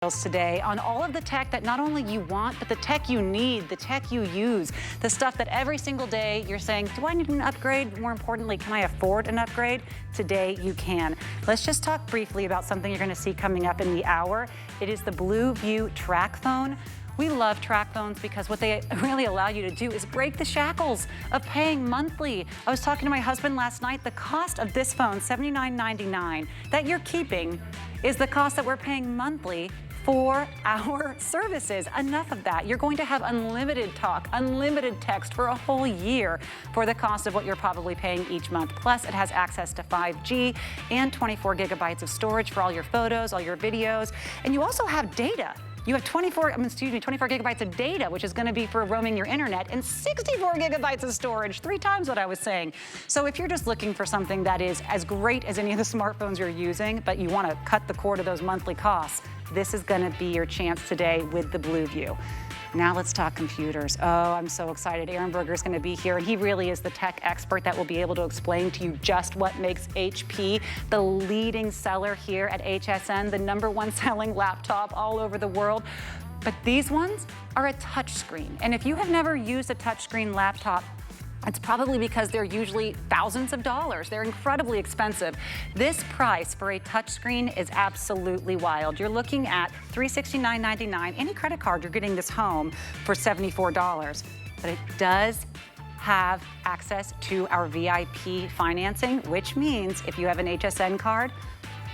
Today on all of the tech that not only you want, but the tech you need, the tech you use, the stuff that every single day you're saying, do I need an upgrade? More importantly, can I afford an upgrade? Today you can. Let's just talk briefly about something you're going to see coming up in the hour. It is the Blue View Track Phone. We love track phones because what they really allow you to do is break the shackles of paying monthly. I was talking to my husband last night. The cost of this phone, $79.99, that you're keeping is the cost that we're paying monthly for our services. Enough of that. You're going to have unlimited talk, unlimited text for a whole year for the cost of what you're probably paying each month. Plus, it has access to 5G and 24 gigabytes of storage for all your photos, all your videos, and you also have data. You have 24 gigabytes of data, which is going to be for roaming your internet, and 64 gigabytes of storage, 3 times what I was saying. So if you're just looking for something that is as great as any of the smartphones you're using, but you want to cut the cord of those monthly costs, this is going to be your chance today with the Blue View. Now let's talk computers. Oh, I'm so excited. Aaron Berger's going to be here, and he really is the tech expert that will be able to explain to you just what makes HP the leading seller here at HSN, the #1 selling laptop all over the world. But these ones are a touchscreen, and if you have never used a touchscreen laptop, it's probably because they're usually thousands of dollars. They're incredibly expensive. This price for a touchscreen is absolutely wild. You're looking at $369.99. Any credit card, you're getting this home for $74. But it does have access to our VIP financing, which means if you have an HSN card,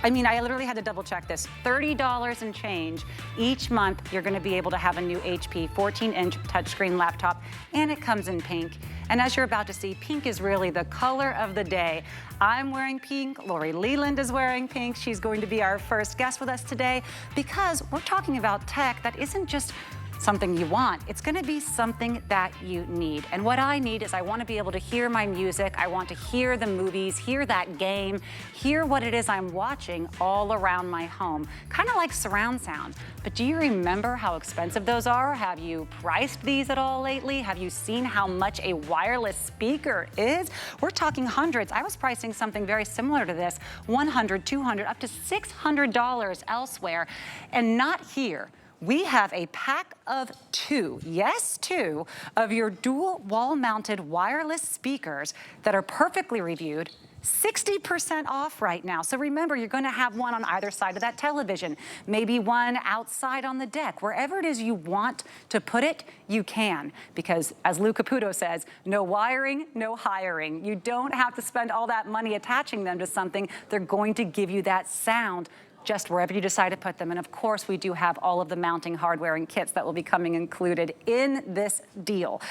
I literally had to double check this. $30 and change each month, you're gonna be able to have a new HP 14-inch touchscreen laptop, and it comes in pink. And as you're about to see, pink is really the color of the day. I'm wearing pink, Lori Leland is wearing pink. She's going to be our first guest with us today because we're talking about tech that isn't just something you want. It's gonna be something that you need. And what I need is I wanna be able to hear my music. I want to hear the movies, hear that game, hear what it is I'm watching all around my home. Kind of like surround sound. But do you remember how expensive those are? Have you priced these at all lately? Have you seen how much a wireless speaker is? We're talking hundreds. I was pricing something very similar to this, $100, $200, up to $600 elsewhere, and not here. We have a pack of 2, yes, 2, of your dual wall-mounted wireless speakers that are perfectly reviewed, 60% off right now. So remember, you're gonna have one on either side of that television, maybe one outside on the deck. Wherever it is you want to put it, you can. Because as Lou Caputo says, no wiring, no hiring. You don't have to spend all that money attaching them to something. They're going to give you that sound just wherever you decide to put them. And of course, we do have all of the mounting hardware and kits that will be coming included in this deal.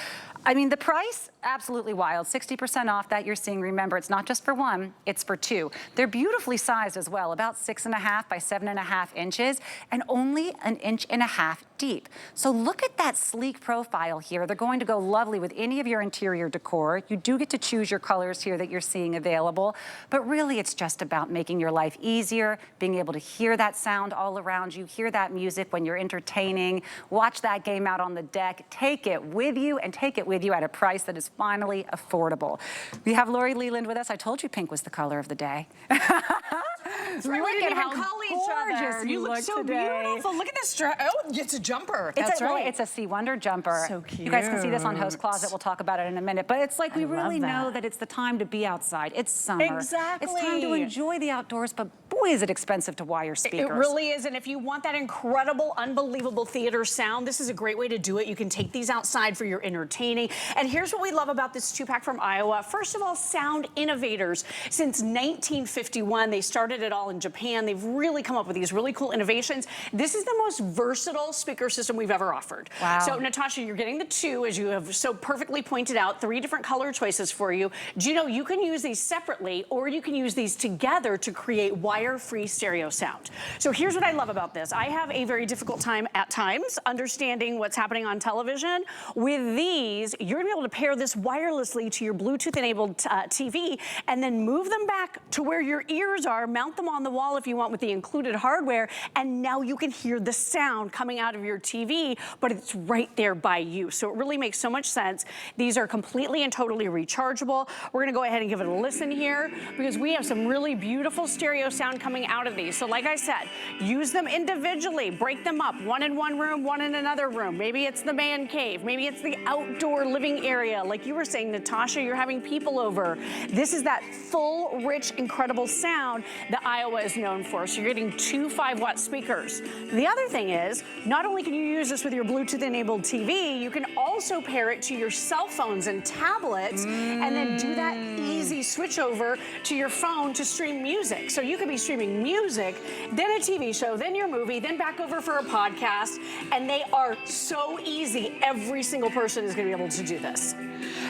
The price, absolutely wild. 60% off that you're seeing. Remember, it's not just for one, it's for 2. They're beautifully sized as well, about 6.5 by 7.5 inches, and only 1.5 inches deep. So look at that sleek profile here. They're going to go lovely with any of your interior decor. You do get to choose your colors here that you're seeing available, but really it's just about making your life easier, being able to hear that sound all around you, hear that music when you're entertaining, watch that game out on the deck, take it with you, and take it with you at a price that is finally affordable. We have Lori Leland with us. I told you pink was the color of the day. That's right. We can even call each other. You look so beautiful. Look at this dress. Oh, it's a jumper. That's right. It's a Sea Wonder jumper. So cute. You guys can see this on Host Closet. We'll talk about it in a minute. But it's like we really know that it's the time to be outside. It's summer. Exactly. It's time to enjoy the outdoors, but boy, is it expensive to wire speakers. It really is. And if you want that incredible, unbelievable theater sound, this is a great way to do it. You can take these outside for your entertaining. And here's what we love about this 2-pack from Iowa. First of all, sound innovators. Since 1951, they started it all in Japan. They've really come up with these really cool innovations. This is the most versatile speaker system we've ever offered. Wow. So Natasha, you're getting the 2, as you have so perfectly pointed out, 3 different color choices for you. Do you know you can use these separately, or you can use these together to create wire-free stereo sound. So here's what I love about this. I have a very difficult time at times understanding what's happening on television. With these, you're gonna be able to pair this wirelessly to your Bluetooth-enabled TV, and then move them back to where your ears are, mount them on the wall if you want with the included hardware, and now you can hear the sound coming out of your TV, but it's right there by you. So it really makes so much sense. These are completely and totally rechargeable. We're gonna go ahead and give it a listen here, because we have some really beautiful stereo sound sound coming out of these. So like I said, use them individually, break them up, one in one room, one in another room. Maybe it's the man cave, maybe it's the outdoor living area. Like you were saying, Natasha, you're having people over. This is that full, rich, incredible sound that Iowa is known for. So you're getting 2 5-watt speakers. The other thing is, not only can you use this with your Bluetooth-enabled TV, you can also pair it to your cell phones and tablets, and then do that easy switch over to your phone to stream music. So you could be streaming music, then a TV show, then your movie, then back over for a podcast, and they are so easy. Every single person is going to be able to do this.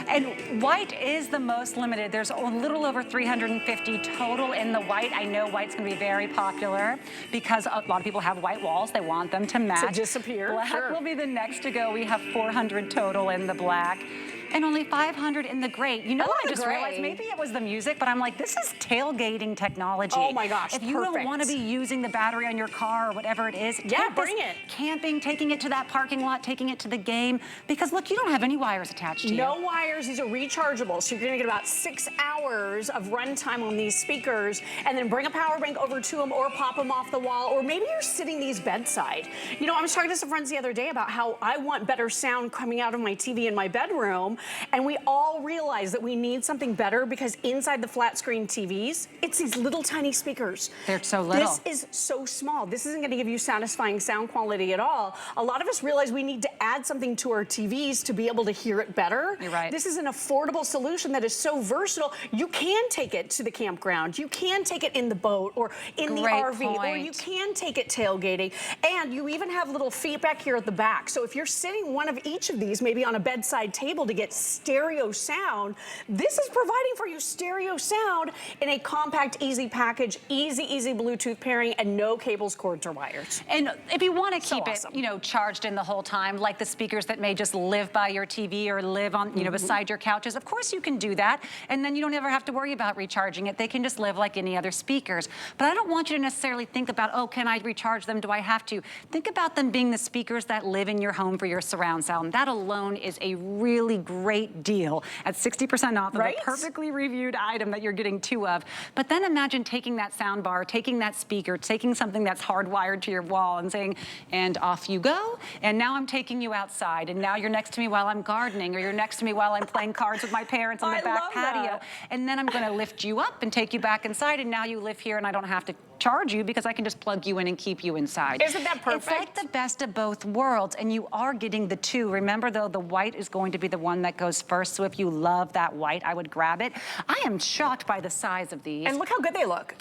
And white is the most limited. There's a little over 350 total in the white. I know white's going to be very popular because a lot of people have white walls. They want them to match. To disappear. Black will be the next to go. We have 400 total in the black. And only 500 in the gray. You know what I just realized? Maybe it was the music, but I'm like, this is tailgating technology. Oh my gosh, if you don't want to be using the battery on your car or whatever it is, yeah, bring it. Camping, taking it to that parking lot, taking it to the game, because look, you don't have any wires attached to you. No wires, these are rechargeable, so you're gonna get about 6 hours of runtime on these speakers, and then bring a power bank over to them or pop them off the wall, or maybe you're sitting these bedside. You know, I was talking to some friends the other day about how I want better sound coming out of my TV in my bedroom, and we all realize that we need something better because inside the flat screen TVs, it's these little tiny speakers. They're so little. This is so small. This isn't gonna give you satisfying sound quality at all. A lot of us realize we need to add something to our TVs to be able to hear it better. You're right. This is an affordable solution that is so versatile. You can take it to the campground. You can take it in the boat or in the RV, or you can take it tailgating. And you even have little feet back here at the back. So if you're sitting one of each of these, maybe on a bedside table to get stereo sound, this is providing for you stereo sound in a compact, easy package, easy Bluetooth pairing, and no cables, cords, or wires. And if you want to keep it, you know, charged in the whole time, like the speakers that may just live by your TV or live on, you know, beside your couches, of course you can do that. And then you don't ever have to worry about recharging it. They can just live like any other speakers. But I don't want you to necessarily think about, oh, can I recharge them? Do I have to? Think about them being the speakers that live in your home for your surround sound. That alone is a really great deal at 60% off of a perfectly reviewed item that you're getting 2 of. But then imagine taking that sound bar, taking that speaker, taking something that's hardwired to your wall and saying, and off you go. And now I'm taking you outside. And now you're next to me while I'm gardening, or you're next to me while I'm playing cards with my parents on the back patio. And then I'm going to lift you up and take you back inside. And now you live here and I don't have to charge you because I can just plug you in and keep you inside. Isn't that perfect? It's like the best of both worlds, and you are getting the 2. Remember though, the white is going to be the one that goes first, so if you love that white, I would grab it. I am shocked by the size of these. And look how good they look.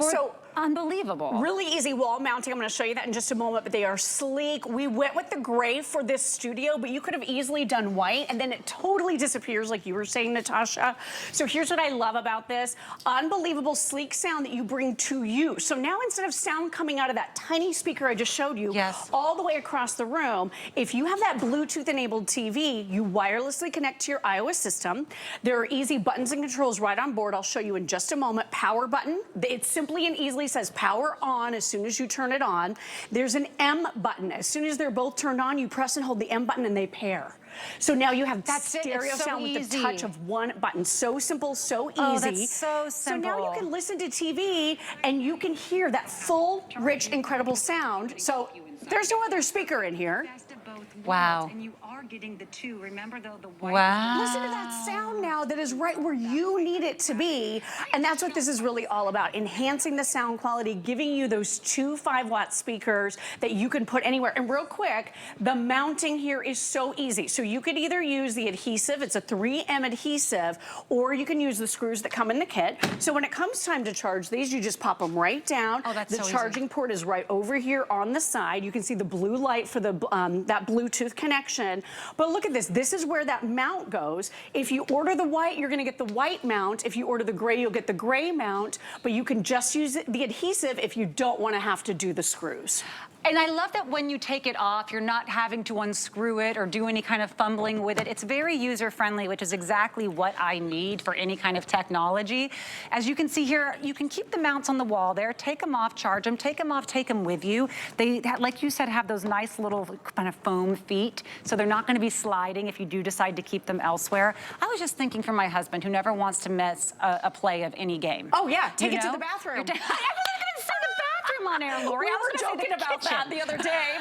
Unbelievable. Really easy wall mounting. I'm going to show you that in just a moment, but they are sleek. We went with the gray for this studio, but you could have easily done white, and then it totally disappears like you were saying, Natasha. So here's what I love about this. Unbelievable sleek sound that you bring to you. So now instead of sound coming out of that tiny speaker I just showed you, all the way across the room, if you have that Bluetooth-enabled TV, you wirelessly connect to your iOS system. There are easy buttons and controls right on board. I'll show you in just a moment. Power button. It's simply and easily says power on as soon as you turn it on. There's an M button. As soon as they're both turned on, you press and hold the M button and they pair. So now you have that stereo sound with the touch of one button. So simple, so easy. Oh, that's so simple. So now you can listen to TV and you can hear that full, rich, incredible sound. So there's no other speaker in here. Wow. And you are getting the 2. Remember though, the white. Wow. Listen to that sound now that is right where you need it to be. And that's what this is really all about. Enhancing the sound quality, giving you those 2 5-watt speakers that you can put anywhere. And real quick, the mounting here is so easy. So you could either use the adhesive, it's a 3M adhesive, or you can use the screws that come in the kit. So when it comes time to charge these, you just pop them right down. Oh, that's the charging port is right over here on the side. You can see the blue light for the that Bluetooth connection. But look at this. This is where that mount goes. If you order the white, you're going to get the white mount. If you order the gray, you'll get the gray mount. But you can just use the adhesive if you don't want to have to do the screws. And I love that when you take it off, you're not having to unscrew it or do any kind of fumbling with it. It's very user-friendly, which is exactly what I need for any kind of technology. As you can see here, you can keep the mounts on the wall there, take them off, charge them, take them off, take them with you. They, like you said, have those nice little kind of foam feet, so they're not going to be sliding if you do decide to keep them elsewhere. I was just thinking for my husband, who never wants to miss a play of any game. Oh yeah, take it to the bathroom. come on air, Lori. We I was were gonna say joking the about kitchen. that the other day.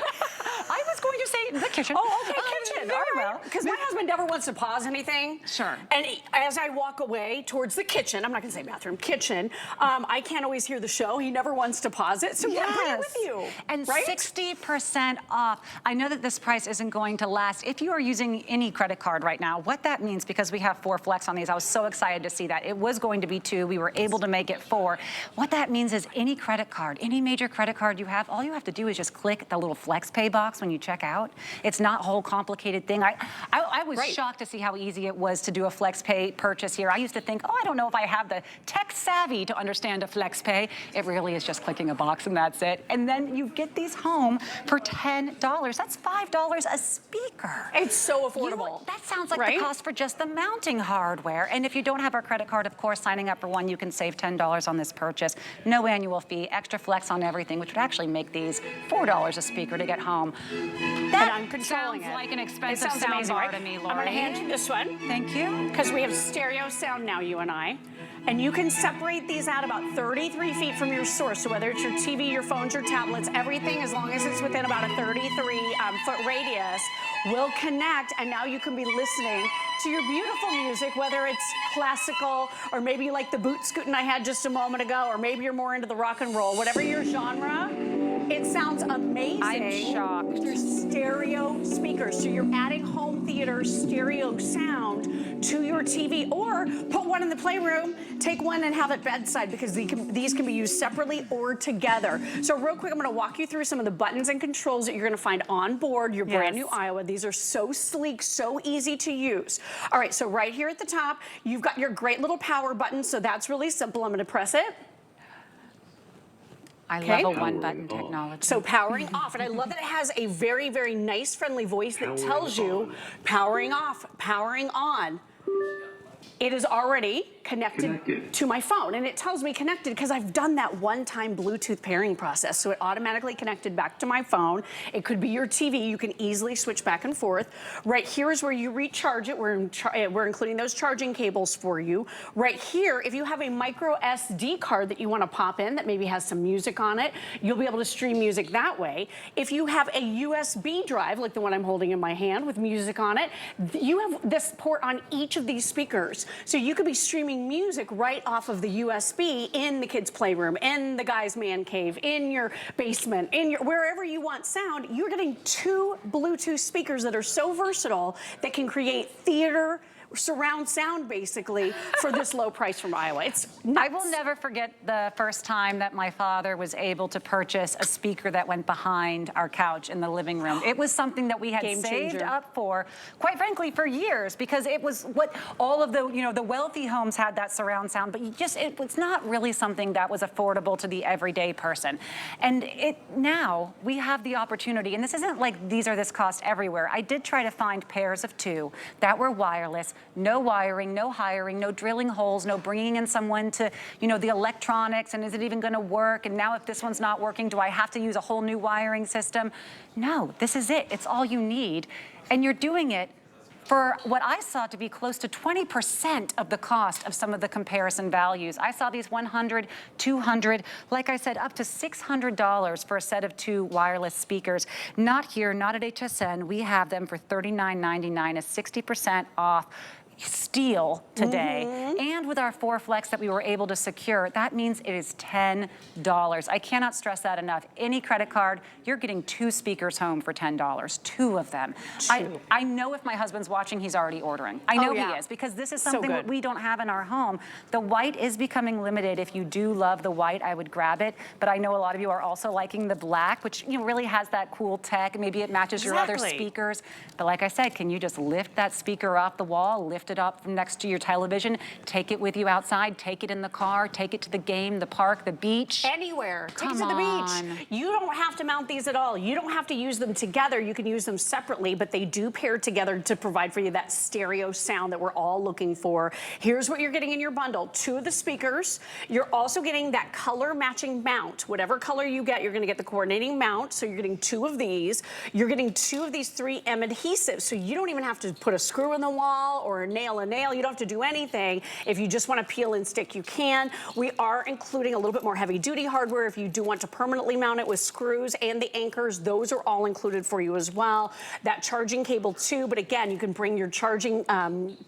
I was going to say the kitchen. Oh, okay, kitchen. Very All right. well. Because my husband never wants to pause anything. Sure. And as I walk away towards the kitchen, I'm not going to say bathroom, kitchen, I can't always hear the show. He never wants to pause it. So yeah, bring it with you. And right? 60% off. I know that this price isn't going to last. If you are using any credit card right now, what that means, because we have 4 flex on these, I was so excited to see that. It was going to be 2. We were able to make it 4. What that means is any credit card, any major credit card you have, all you have to do is just click the little flex pay box when you check out. It's not a whole complicated thing. I was shocked to see how easy it was to do a flex pay purchase here. I used to think, oh, I don't know if I have the tech savvy to understand a flex pay. It really is just clicking a box and that's it. And then you get these home for $10. That's $5 a speaker. It's so affordable. That sounds like the cost for just the mounting hardware. And if you don't have our credit card, of course, signing up for one, you can save $10 on this purchase. No annual fee, extra flex on everything, which would actually make these $4 a speaker to get home. That I'm controlling sounds it. like an expensive It sounds sound amazing, bar right? to me, Lori. I'm going to hand you this one. Thank you. Because we have stereo sound now, you and I. And you can separate these out about 33 feet from your source. So whether it's your TV, your phones, your tablets, everything, as long as it's within about a 33-foot radius, will connect. And now you can be listening to your beautiful music, whether it's classical, or maybe you like the boot scooting I had just a moment ago, or maybe you're more into the rock and roll, whatever your genre. It sounds amazing. I'm shocked. They're stereo speakers. So you're adding home theater stereo sound to your TV, or put one in the playroom, take one and have it bedside, because these can be used separately or together. So real quick, I'm going to walk you through some of the buttons and controls that you're going to find on board your brand new Iowa. These are so sleek, so easy to use. All right, so right here at the top, you've got your great little power button. So that's really simple. I'm going to press it. I love a one-button technology. So powering off, and I love that it has a very, very nice, friendly voice that tells you powering off, powering on. It is already connected to my phone, and it tells me connected because I've done that one-time Bluetooth pairing process, so it automatically connected back to my phone. It could be your TV. You can easily switch back and forth. Right here is where you recharge it. We're including those charging cables for you. Right here, if you have a micro SD card that you want to pop in that maybe has some music on it, you'll be able to stream music that way. If you have a USB drive, like the one I'm holding in my hand with music on it, you have this port on each of these speakers. So you could be streaming music right off of the USB in the kids' playroom, in the guy's man cave, in your basement, in your wherever you want sound. You're getting 2 Bluetooth speakers that are so versatile that can create theater surround sound, basically, for this low price from Iowa. It's nuts. I will never forget the first time that my father was able to purchase a speaker that went behind our couch in the living room. It was something that we had saved up for, quite frankly, for years, because it was what all of the, the wealthy homes had, that surround sound, but it was not really something that was affordable to the everyday person. And now we have the opportunity, and this isn't like these are this cost everywhere. I did try to find pairs of 2 that were wireless. No wiring, no hiring, no drilling holes, no bringing in someone to, the electronics, and is it even going to work? And now if this one's not working, do I have to use a whole new wiring system? No, this is it. It's all you need. And you're doing it for what I saw to be close to 20% of the cost of some of the comparison values. I saw these $100, $200, like I said, up to $600 for a set of 2 wireless speakers. Not here, not at HSN. We have them for $39.99, a 60% off steal today. And with our 4 flex that we were able to secure, that means it is $10. I cannot stress that enough. Any credit card, you're getting 2 speakers home for $10, 2 of them. I know if my husband's watching, he's already ordering. I know he is, because this is something that we don't have in our home. The white is becoming limited. If you do love the white, I would grab it. But I know a lot of you are also liking the black, which really has that cool tech. Maybe it matches your other speakers. But like I said, can you just lift that speaker off the wall, lift it up from next to your television, take it with you outside, take it in the car, take it to the game, the park, the beach. Anywhere. Take it to the beach. You don't have to mount these at all. You don't have to use them together. You can use them separately, but they do pair together to provide for you that stereo sound that we're all looking for. Here's what you're getting in your bundle. 2 of the speakers. You're also getting that color matching mount. Whatever color you get, you're going to get the coordinating mount. So you're getting 2 of these. You're getting 2 of these 3M adhesives. So you don't even have to put a screw in the wall or a nail a nail. You don't have to do anything. If you just want to peel and stick, you can. We are including a little bit more heavy duty hardware if you do want to permanently mount it with screws and the anchors. Those are all included for you as well. That charging cable too, but again, you can bring your charging,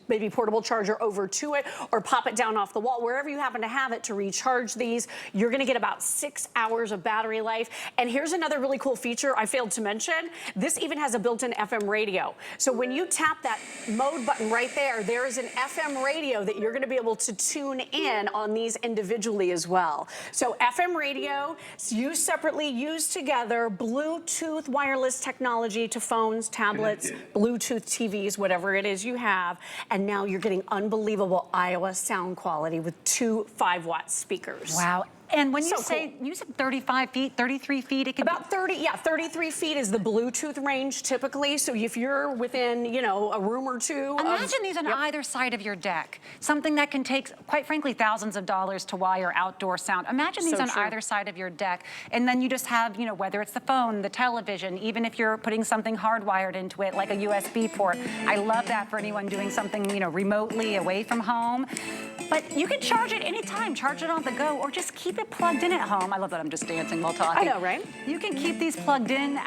maybe portable charger over to it or pop it down off the wall, wherever you happen to have it to recharge these. You're gonna get about 6 hours of battery life. And here's another really cool feature I failed to mention. This even has a built-in FM radio. So when you tap that mode button right there, there is an FM radio that you're gonna be able to tune in on these individually as well. So FM radio, used separately, used together, Bluetooth wireless technology to phones, tablets, Bluetooth TVs, whatever it is you have. And now you're getting unbelievable Iowa sound quality with 2 5-watt speakers. Wow. And when you So say, cool. you said 35 feet, 33 feet, it could About 33 feet is the Bluetooth range typically. So if you're within, you know, a room or two. Imagine these on either side of your deck. Something that can take, quite frankly, thousands of dollars to wire outdoor sound. Imagine these on either side of your deck. And then you just have, you know, whether it's the phone, the television, even if you're putting something hardwired into it, like a USB port. I love that for anyone doing something, you know, remotely away from home. But you can charge it anytime, charge it on the go, or just keep it plugged in at home. I love that I'm just dancing while talking. I know, right? You can keep these plugged in.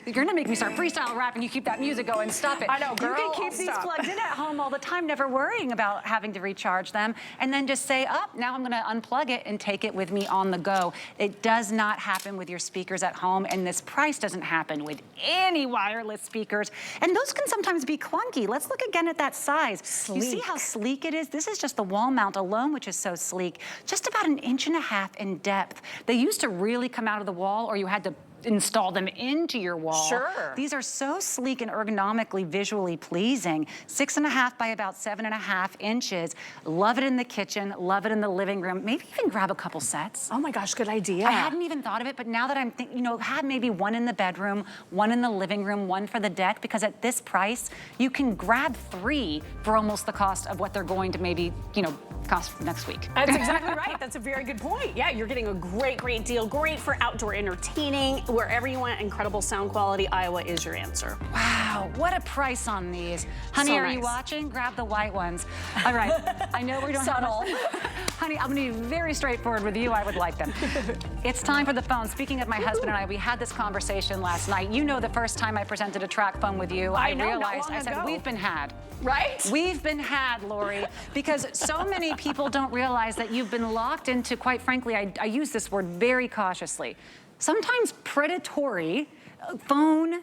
You're gonna make me start freestyle rapping. You keep that music going, stop it. I know, girl. You can keep these plugged in at home all the time, never worrying about having to recharge them. And then just say, oh, now I'm gonna unplug it and take it with me on the go. It does not happen with your speakers at home, and this price doesn't happen with any wireless speakers. And those can sometimes be clunky. Let's look again at that size. Sleek. You see how sleek it is? This is just the wall mount alone, which is so sleek. Just about 1.5 inches in depth. They used to really come out of the wall, or you had to install them into your wall. Sure. These are so sleek and ergonomically visually pleasing. 6.5 by about 7.5 inches. Love it in the kitchen, love it in the living room. Maybe even grab a couple sets. Oh my gosh, good idea. I hadn't even thought of it, but now that I'm thinking, you know, have maybe one in the bedroom, one in the living room, one for the deck, because at this price, you can grab 3 for almost the cost of what they're going to maybe, you know, cost next week. That's exactly right. That's a very good point. Yeah, you're getting a great, great deal. Great for outdoor entertaining. Wherever you want incredible sound quality, Iowa is your answer. Wow, what a price on these. Honey, So are you nice. watching? Grab the white ones. All right, I know we don't Subtle. have Honey, I'm gonna be very straightforward with you. I would like them. It's time for the phone. Speaking of my husband and I, we had this conversation last night. You know, the first time I presented a track phone with you, I know, not realized, long I said, ago. we've been had. Right? We've been had, Lori, because so many people don't realize that you've been locked into, quite frankly, I use this word very cautiously, sometimes predatory phone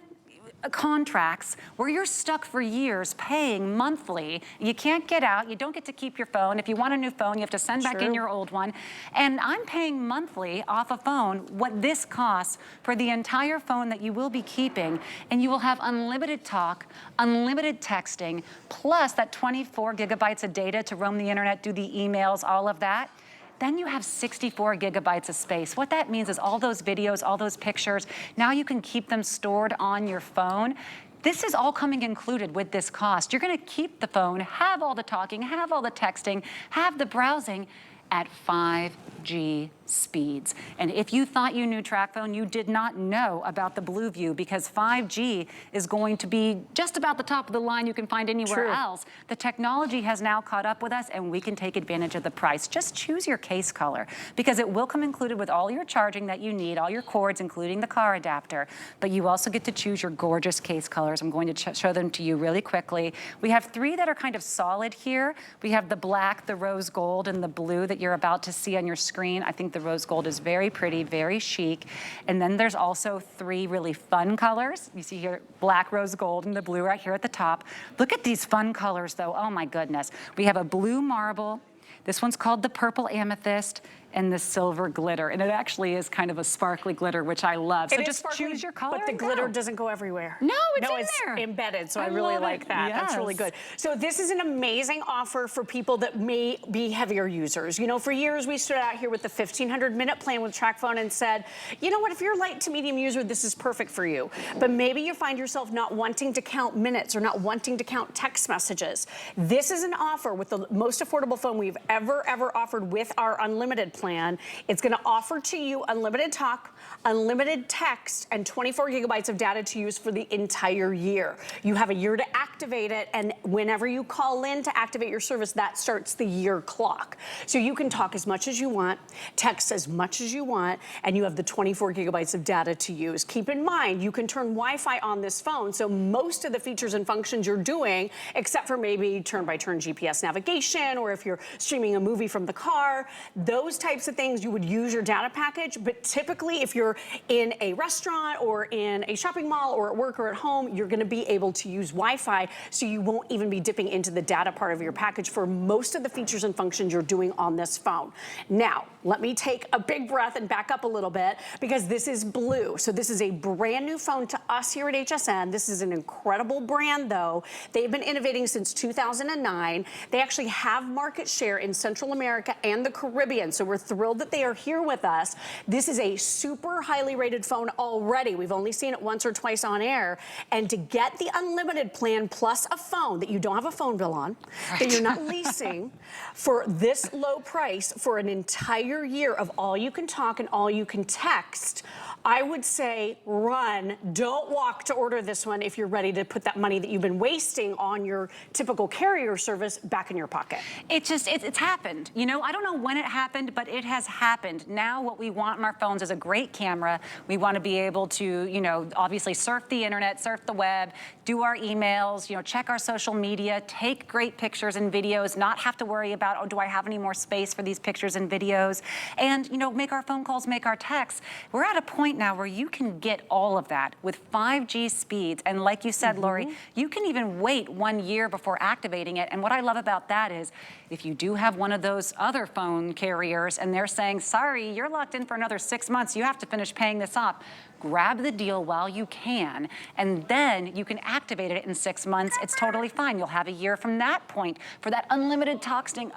contracts where you're stuck for years paying monthly. You can't get out. You don't get to keep your phone. If you want a new phone, you have to send back in your old one. And I'm paying monthly off a phone what this costs for the entire phone that you will be keeping. And you will have unlimited talk, unlimited texting, plus that 24 gigabytes of data to roam the internet, do the emails, all of that. Then you have 64 gigabytes of space. What that means is all those videos, all those pictures, now you can keep them stored on your phone. This is all coming included with this cost. You're gonna keep the phone, have all the talking, have all the texting, have the browsing at 5G speeds. And if you thought you knew TracFone, you did not know about the Blue View, because 5G is going to be just about the top of the line you can find anywhere else. The technology has now caught up with us, and we can take advantage of the price. Just choose your case color, because it will come included with all your charging that you need, all your cords, including the car adapter. But you also get to choose your gorgeous case colors. I'm going to show them to you really quickly. We have 3 that are kind of solid here. We have the black, the rose gold, and the blue that you're about to see on your screen. I think the rose gold is very pretty, very chic. And then there's also 3 really fun colors. You see here, black, rose gold, and the blue right here at the top. Look at these fun colors though, oh my goodness. We have a blue marble. This one's called the purple amethyst, and the silver glitter. And it actually is kind of a sparkly glitter, which I love. So just choose your color. But the glitter doesn't go everywhere. No, it's in it's there. Embedded, so I really like that. Yes. That's really good. So this is an amazing offer for people that may be heavier users. You know, for years we stood out here with the 1,500-minute plan with TracFone and said, you know what, if you're a light to medium user, this is perfect for you. But maybe you find yourself not wanting to count minutes or not wanting to count text messages. This is an offer with the most affordable phone we've ever offered with our unlimited plan. plan. It's gonna offer to you unlimited talk, unlimited text, and 24 gigabytes of data to use for the entire year. You have a year to activate it, and whenever you call in to activate your service, that starts the year clock. So you can talk as much as you want, text as much as you want, and you have the 24 gigabytes of data to use. Keep in mind, you can turn Wi-Fi on this phone, so most of the features and functions you're doing, except for maybe turn-by-turn GPS navigation, or if you're streaming a movie from the car, those types of things you would use your data package. But typically, if you're in a restaurant or in a shopping mall or at work or at home, you're gonna be able to use Wi-Fi, so you won't even be dipping into the data part of your package for most of the features and functions you're doing on this phone. Now, let me take a big breath and back up a little bit, because this is blue. So this is a brand new phone to us here at HSN. This is an incredible brand though. They've been innovating since 2009. They actually have market share in Central America and the Caribbean. So we're thrilled that they are here with us. This is a super highly rated phone already. We've only seen it once or twice on air. And to get the unlimited plan plus a phone that you don't have a phone bill on, that you're not leasing, for this low price for an entire year of all you can talk and all you can text, I would say run, don't walk to order this one if you're ready to put that money that you've been wasting on your typical carrier service back in your pocket. It's happened. You know, I don't know when it happened, but it has happened. Now what we want in our phones is a great camera. We want to be able to, you know, obviously surf the internet, surf the web, do our emails, you know, check our social media, take great pictures and videos, not have to worry about, oh, do I have any more space for these pictures and videos? And, you know, make our phone calls, make our texts. We're at a point now where you can get all of that with 5G speeds. And like you said, Lori, you can even wait 1 year before activating it. And what I love about that is if you do have one of those other phone carriers and they're saying, sorry, you're locked in for another 6 months, you have to finish paying this off. Grab the deal while you can, and then you can activate it in 6 months. It's totally fine. You'll have a year from that point for that unlimited talking,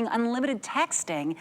unlimited texting.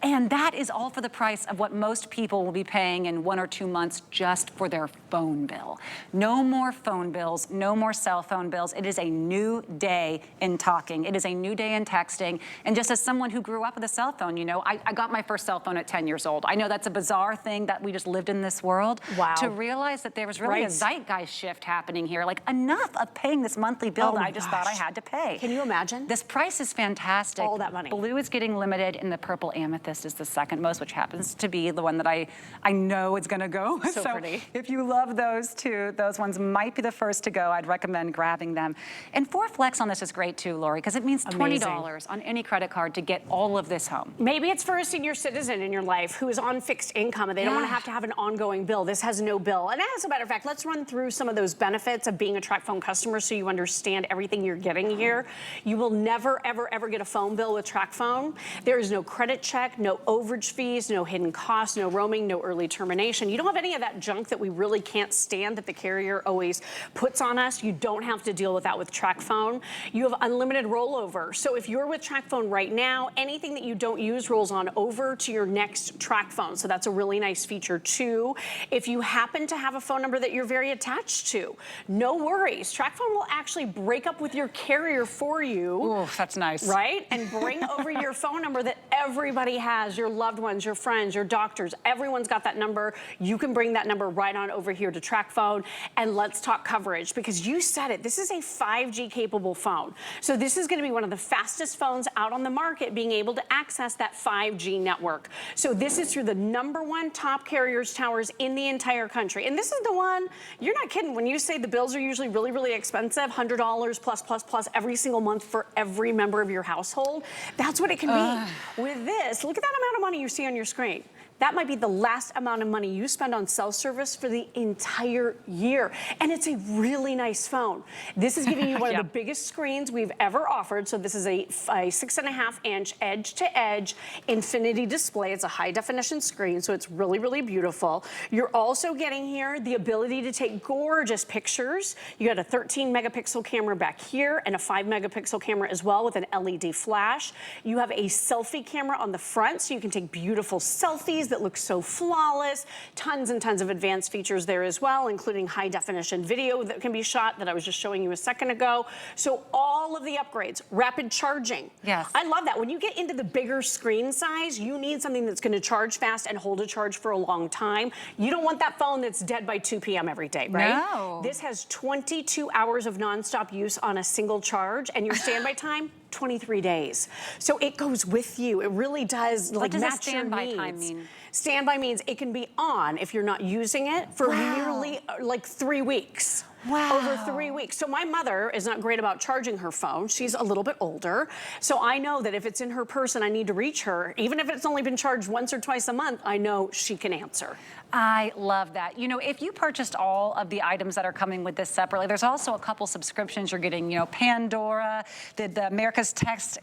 And that is all for the price of what most people will be paying in 1 or 2 months just for their phone bill. No more phone bills, no more cell phone bills. It is a new day in talking. It is a new day in texting. And just as someone who grew up with a cell phone, you know, I got my first cell phone at 10 years old. I know that's a bizarre thing that we just lived in this world. Wow. To realize that there was really a zeitgeist shift happening here. Like, enough of paying this monthly bill that I just thought I had to pay. Can you imagine? This price is fantastic. All that money. Blue is getting limited, and the purple amethyst is the second most, which happens to be the one that I know is gonna go. So pretty. If you love those two, those ones might be the first to go. I'd recommend grabbing them. And 4 Flex on this is great too, Lori, because it means $20 on any credit card to get all of this home. Maybe it's for a senior citizen in your life who is on fixed income and they don't want to have an ongoing bill. This has no bill. And as a matter of fact, let's run through some of those benefits of being a TracFone customer so you understand everything you're getting here. You will never, ever, ever get a phone bill with TracFone. There is no credit check, no overage fees, no hidden costs, no roaming, no early termination. You don't have any of that junk that we really can't stand that the carrier always puts on us. You don't have to deal with that with TracFone. You have unlimited rollover. So if you're with TracFone right now, anything that you don't use rolls on over to your next TracFone. So that's a really nice feature too. If you happen to have a phone number that you're very attached to, no worries. TracFone will actually break up with your carrier for you. Ooh, that's nice. Right? And bring over your phone number that everybody has, your loved ones, your friends, your doctors, everyone's got that number. You can bring that number right on over here to TracFone, and let's talk coverage, because you said it, this is a 5G capable phone. So this is gonna be one of the fastest phones out on the market being able to access that 5G network. So this is through the #1 top carriers towers in the entire country. And this is the one, you're not kidding, when you say the bills are usually really, really expensive, $100 plus every single month for every member of your household, that's what it can be. With this, look at that amount of money you see on your screen. That might be the last amount of money you spend on cell service for the entire year. And it's a really nice phone. This is giving you one of the biggest screens we've ever offered. So this is a 6.5-inch edge-to-edge infinity display. It's a high definition screen, so it's really, really beautiful. You're also getting here the ability to take gorgeous pictures. You got a 13 megapixel camera back here and a 5 megapixel camera as well with an LED flash. You have a selfie camera on the front, so you can take beautiful selfies. selfies that look so flawless. Tons and tons of advanced features there as well, including high definition video that can be shot that I was just showing you a second ago. So all of the upgrades, rapid charging. Yes. I love that. When you get into the bigger screen size, you need something that's going to charge fast and hold a charge for a long time. You don't want that phone that's dead by 2 p.m. every day, right? No. This has 22 hours of nonstop use on a single charge, and your standby time, 23 days. So it goes with you. It really does, like, match your needs. What does a standby time mean? Standby means it can be on if you're not using it for nearly like 3 weeks. Wow. Over 3 weeks. So my mother is not great about charging her phone. She's a little bit older. So I know that if it's in her purse and I need to reach her, even if it's only been charged once or twice a month, I know she can answer. I love that. You know, if you purchased all of the items that are coming with this separately, there's also a couple subscriptions you're getting, you know, Pandora, the America's Test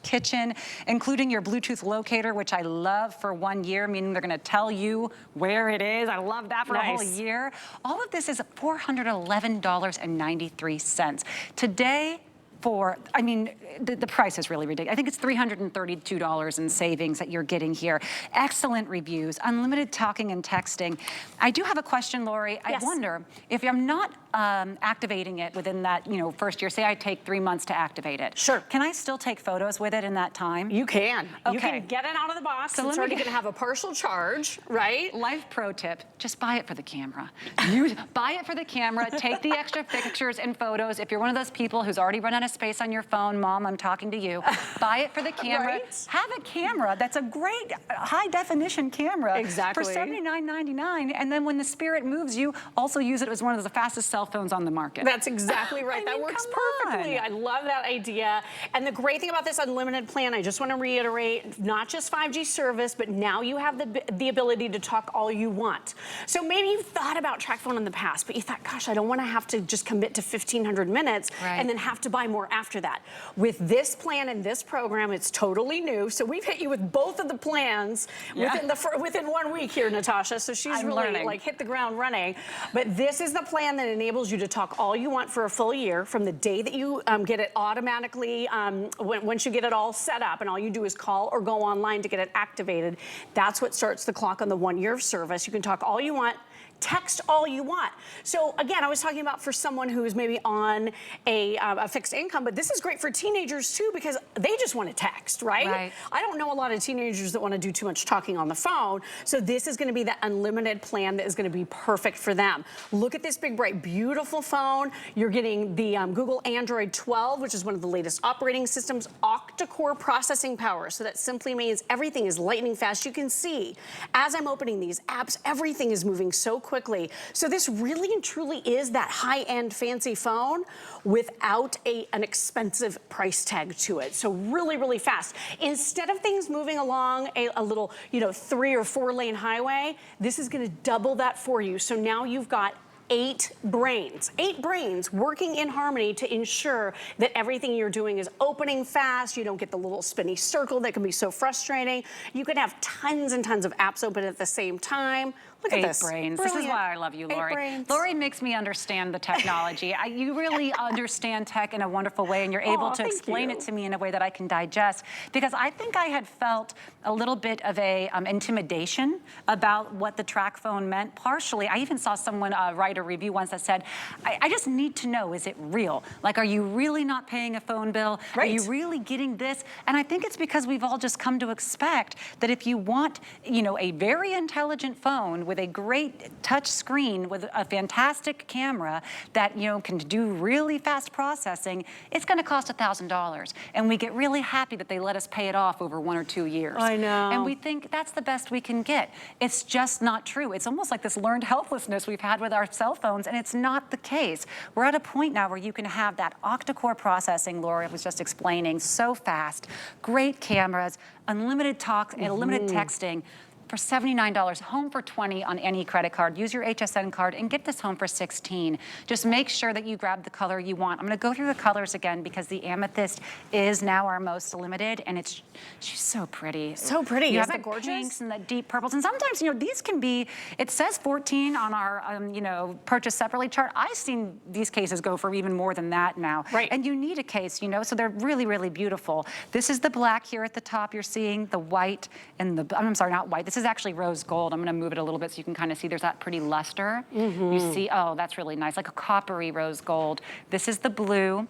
Kitchen, including your Bluetooth locator, which I love for 1 year, meaning they're gonna tell you where it is. I love that for a whole year. All of this is $411.93. Today, I mean, the price is really ridiculous. I think it's $332 in savings that you're getting here. Excellent reviews, unlimited talking and texting. I do have a question, Lori. Yes. I wonder if I'm not activating it within that, you know, first year. Say I take 3 months to activate it. Sure. Can I still take photos with it in that time? You can. Okay. You can get it out of the box. So it's already going to have a partial charge, right? Life pro tip, just buy it for the camera. Buy it for the camera, take the extra pictures and photos. If you're one of those people who's already run out of space on your phone, Mom, I'm talking to you. Buy it for the camera. Right? Have a camera that's a great high definition camera Exactly. for $79.99. And then when the spirit moves you, also use it as one of the fastest cell phones on the market. That's exactly right. That works perfectly. I love that idea. And the great thing about this unlimited plan, I just want to reiterate, not just 5G service, but now you have the ability to talk all you want. So maybe you've thought about TracFone in the past, but you thought, gosh, I don't want to have to just commit to 1,500 minutes and then have to buy more after that. With this plan and this program, it's totally new. So we've hit you with both of the plans within 1 week here, Natasha. So she's really like hit the ground running. But this is the plan that enables you to talk all you want for a full year from the day that you get it automatically, once you get it all set up, and all you do is call or go online to get it activated. That's what starts the clock on the 1 year of service. You can talk all you want, text all you want. So again, I was talking about for someone who is maybe on a fixed income, but this is great for teenagers too, because they just want to text, right? I don't know a lot of teenagers that want to do too much talking on the phone. So this is going to be the unlimited plan that is going to be perfect for them. Look at this big, bright, beautiful phone. You're getting the Google Android 12, which is one of the latest operating systems, octa-core processing power. So that simply means everything is lightning fast. You can see as I'm opening these apps, everything is moving so quickly. So this really and truly is that high-end fancy phone without an expensive price tag to it. So really, really fast. Instead of things moving along a little, you know, 3 or 4 lane highway, this is going to double that for you. So now you've got 8 brains working in harmony to ensure that everything you're doing is opening fast. You don't get the little spinny circle that can be so frustrating. You can have tons and tons of apps open at the same time. Look at this. 8 brains. Brilliant. This is why I love you, Lori. Lori makes me understand the technology. You really understand tech in a wonderful way, and you're able to explain it to me in a way that I can digest. Because I think I had felt a little bit of a intimidation about what the TracFone meant. Partially, I even saw someone write a review once that said, I just need to know, is it real? Like, are you really not paying a phone bill? Are you really getting this? And I think it's because we've all just come to expect that if you want, you know, a very intelligent phone with a great touch screen with a fantastic camera that, you know, can do really fast processing, it's going to cost $1,000. And we get really happy that they let us pay it off over 1 or 2 years. I know. And we think that's the best we can get. It's just not true. It's almost like this learned helplessness we've had with our cell phones, and it's not the case. We're at a point now where you can have that octa-core processing Laura was just explaining, so fast, great cameras, unlimited talk, and unlimited texting, for $79, home for $20 on any credit card. Use your HSN card and get this home for $16. Just make sure that you grab the color you want. I'm gonna go through the colors again because the amethyst is now our most limited, and she's so pretty. So pretty, you isn't have it gorgeous? Pinks and the deep purples, and sometimes, you know, these can be, it says 14 on our, you know, purchase separately chart. I've seen these cases go for even more than that now. Right. And you need a case, you know, so they're really, really beautiful. This is the black here at the top you're seeing, the white and the, I'm sorry, not white. This is actually rose gold. I'm gonna move it a little bit so you can kind of see there's that pretty luster. You see, oh, that's really nice, like a coppery rose gold. This is the blue.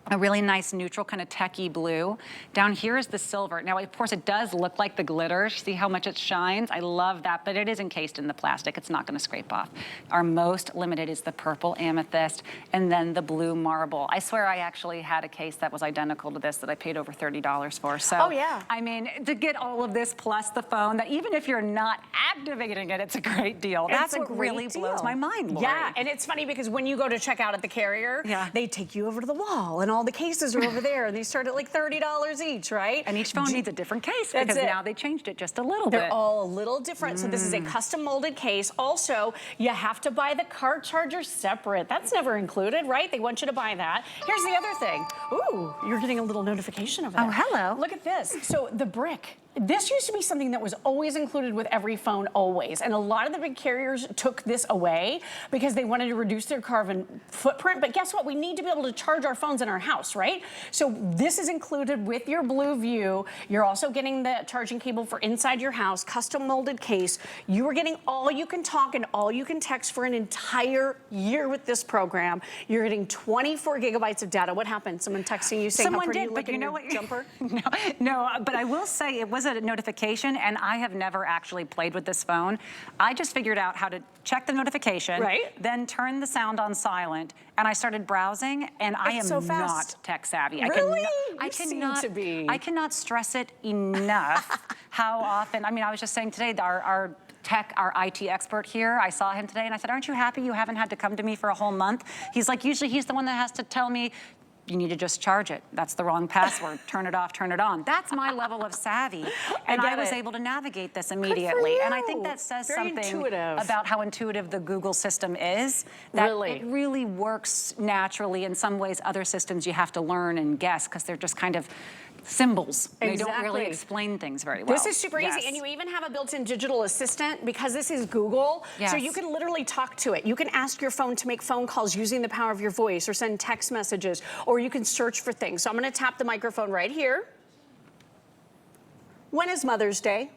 A really nice neutral kind of techie blue. Down here is the silver. Now, of course, it does look like the glitter. See how much it shines? I love that, but it is encased in the plastic. It's not gonna scrape off. Our most limited is the purple amethyst and then the blue marble. I swear I actually had a case that was identical to this that I paid over $30 for. So, oh yeah. I mean, to get all of this plus the phone, that even if you're not activating it, it's a great deal. That's what really blows my mind, Lori. Yeah, and it's funny because when you go to check out at the carrier, they take you over to the wall and all the cases are over there, and they start at like $30 each, right? And each phone needs a different case because now they changed it just a little bit. They're all a little different. So this is a custom molded case. Also, you have to buy the car charger separate. That's never included, right? They want you to buy that. Here's the other thing. Ooh, you're getting a little notification over there. Oh, hello. Look at this. So the brick. This used to be something that was always included with every phone, always. And a lot of the big carriers took this away because they wanted to reduce their carbon footprint. But guess what? We need to be able to charge our phones in our house, right? So this is included with your Blue View. You're also getting the charging cable for inside your house, custom molded case. You are getting all you can talk and all you can text for an entire year with this program. You're getting 24 gigabytes of data. What happened? Someone texting you saying how pretty you look in your jumper? No, but I will say it was a notification, and I have never actually played with this phone. I just figured out how to check the notification, then turn the sound on silent, and I started browsing, and I am not tech savvy. Really? I cannot stress it enough how often, I mean, I was just saying today, our IT expert here, I saw him today, and I said, aren't you happy you haven't had to come to me for a whole month? He's like, usually he's the one that has to tell me, you need to just charge it. That's the wrong password. Turn it off, turn it on. That's my level of savvy. And I was able to navigate this immediately. And I think that says something about how intuitive the Google system is. That it really works naturally. In some ways, other systems you have to learn and guess because they're just kind of symbols. They don't really explain things very well. This is super easy, and you even have a built-in digital assistant because this is Google, so you can literally talk to it. You can ask your phone to make phone calls using the power of your voice or send text messages, or you can search for things. So I'm gonna tap the microphone right here. When is Mother's Day?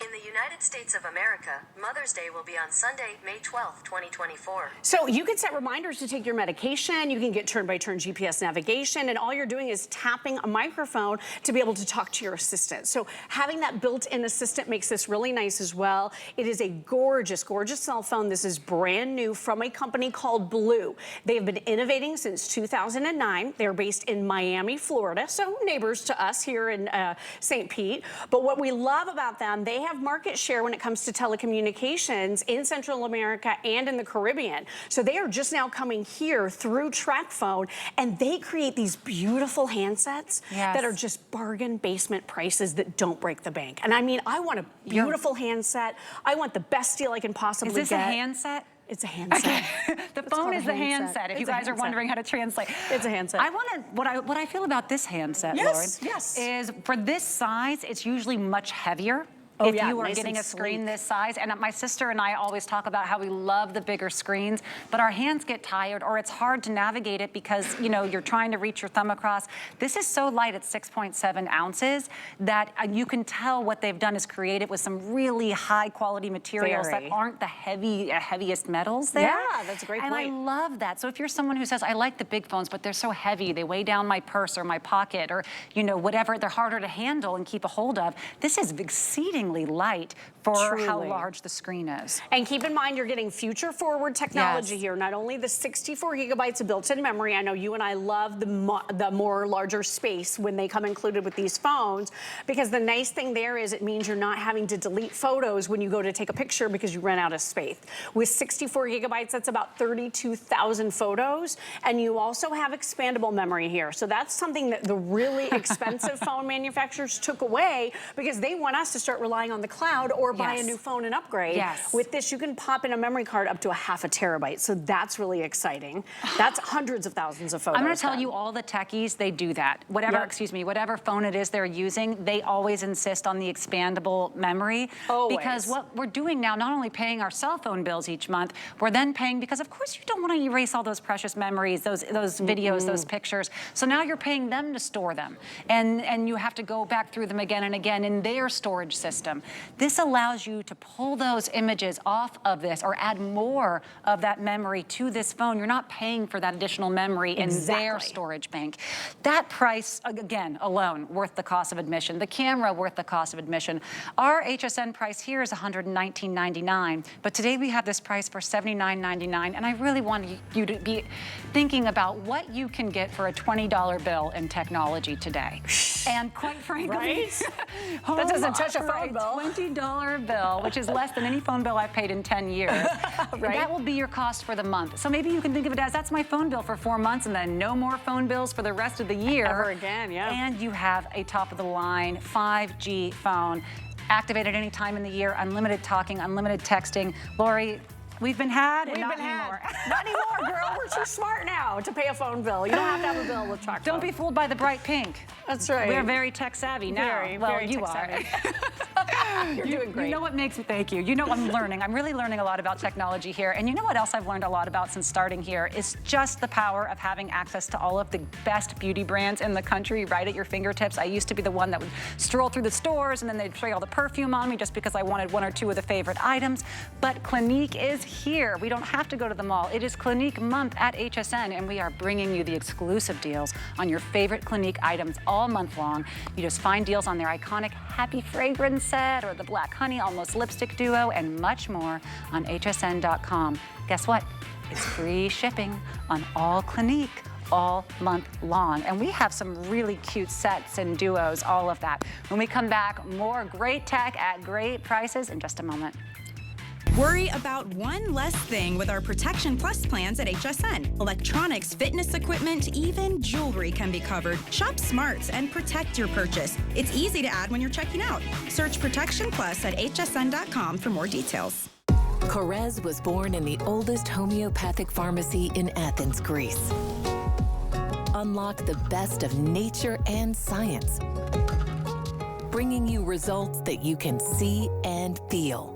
In the United States of America, Mother's Day will be on Sunday, May 12th, 2024. So you can set reminders to take your medication, you can get turn-by-turn GPS navigation, and all you're doing is tapping a microphone to be able to talk to your assistant. So having that built-in assistant makes this really nice as well. It is a gorgeous, gorgeous cell phone. This is brand new from a company called Blue. They have been innovating since 2009. They're based in Miami, Florida, so neighbors to us here in St. Pete. But what we love about them, they have market share when it comes to telecommunications in Central America and in the Caribbean. So they are just now coming here through TracFone, and they create these beautiful handsets that are just bargain basement prices that don't break the bank. And I mean, I want a beautiful handset. I want the best deal I can possibly get. Is this a handset? It's a handset. Okay. The phone is the handset, if you guys are wondering how to translate. It's a handset. What I feel about this handset, Lauren, is for this size, it's usually much heavier. If you are getting a screen this size. And my sister and I always talk about how we love the bigger screens, but our hands get tired or it's hard to navigate it because, you know, you're trying to reach your thumb across. This is so light at 6.7 ounces that you can tell what they've done is create it with some really high quality materials that aren't the heaviest metals there. Yeah, that's a great point. And I love that. So if you're someone who says, I like the big phones, but they're so heavy, they weigh down my purse or my pocket or, you know, whatever, they're harder to handle and keep a hold of. This is exceedingly light for how large the screen is. And keep in mind, you're getting future forward technology here. Not only the 64 gigabytes of built-in memory, I know you and I love the more larger space when they come included with these phones, because the nice thing there is it means you're not having to delete photos when you go to take a picture because you ran out of space. With 64 gigabytes, that's about 32,000 photos, and you also have expandable memory here. So that's something that the really expensive phone manufacturers took away because they want us to start relying relying on the cloud or buy a Yes. new phone and upgrade. Yes. With this, you can pop in a memory card up to a half a terabyte. So that's really exciting. That's hundreds of thousands of photos. I'm gonna tell then. you, all the techies, they do that. Whatever, Yep. excuse me, whatever phone it is they're using, they always insist on the expandable memory. Always. Because what we're doing now, not only paying our cell phone bills each month, we're then paying, because of course you don't wanna erase all those precious memories, those videos, those pictures. So now you're paying them to store them. And you have to go back through them again and again in their storage system. This allows you to pull those images off of this or add more of that memory to this phone. You're not paying for that additional memory in their storage bank. That price, again, alone, worth the cost of admission. The camera, worth the cost of admission. Our HSN price here is $119.99, but today we have this price for $79.99, and I really want you to be thinking about what you can get for a $20 bill in technology today. And quite frankly, Right? That doesn't touch a for phone bill. $20 bill, which is less than any phone bill I've paid in 10 years. Right. That will be your cost for the month. So maybe you can think of it as, that's my phone bill for 4 months, and then no more phone bills for the rest of the year. Ever again, yeah. And you have a top-of-the-line 5G phone, activated any time in the year, unlimited talking, unlimited texting. Lori, we've been had, and not anymore. Not anymore, girl. We're too smart now to pay a phone bill. You don't have to have a bill with TalkPhone. Don't be fooled by the bright pink. That's right. We're very tech savvy now. Very, well, very you tech are. savvy. You're doing great. You know what makes me, thank you. You know, I'm learning. I'm really learning a lot about technology here. And you know what else I've learned a lot about since starting here is just the power of having access to all of the best beauty brands in the country right at your fingertips. I used to be the one that would stroll through the stores and then they'd spray all the perfume on me just because I wanted one or two of the favorite items. But Clinique is here. We don't have to go to the mall. It is Clinique month at HSN, and we are bringing you the exclusive deals on your favorite Clinique items all month long. You just find deals on their iconic Happy Fragrance set or the Black Honey Almost Lipstick Duo and much more on hsn.com. Guess what? It's free shipping on all Clinique all month long. And we have some really cute sets and duos, all of that. When we come back, more great tech at great prices in just a moment. Worry about one less thing with our Protection Plus plans at HSN. Electronics, fitness equipment, even jewelry can be covered. Shop smart and protect your purchase. It's easy to add when you're checking out. Search Protection Plus at hsn.com for more details. Korez was born in the oldest homeopathic pharmacy in Athens, Greece. Unlock the best of nature and science, bringing you results that you can see and feel.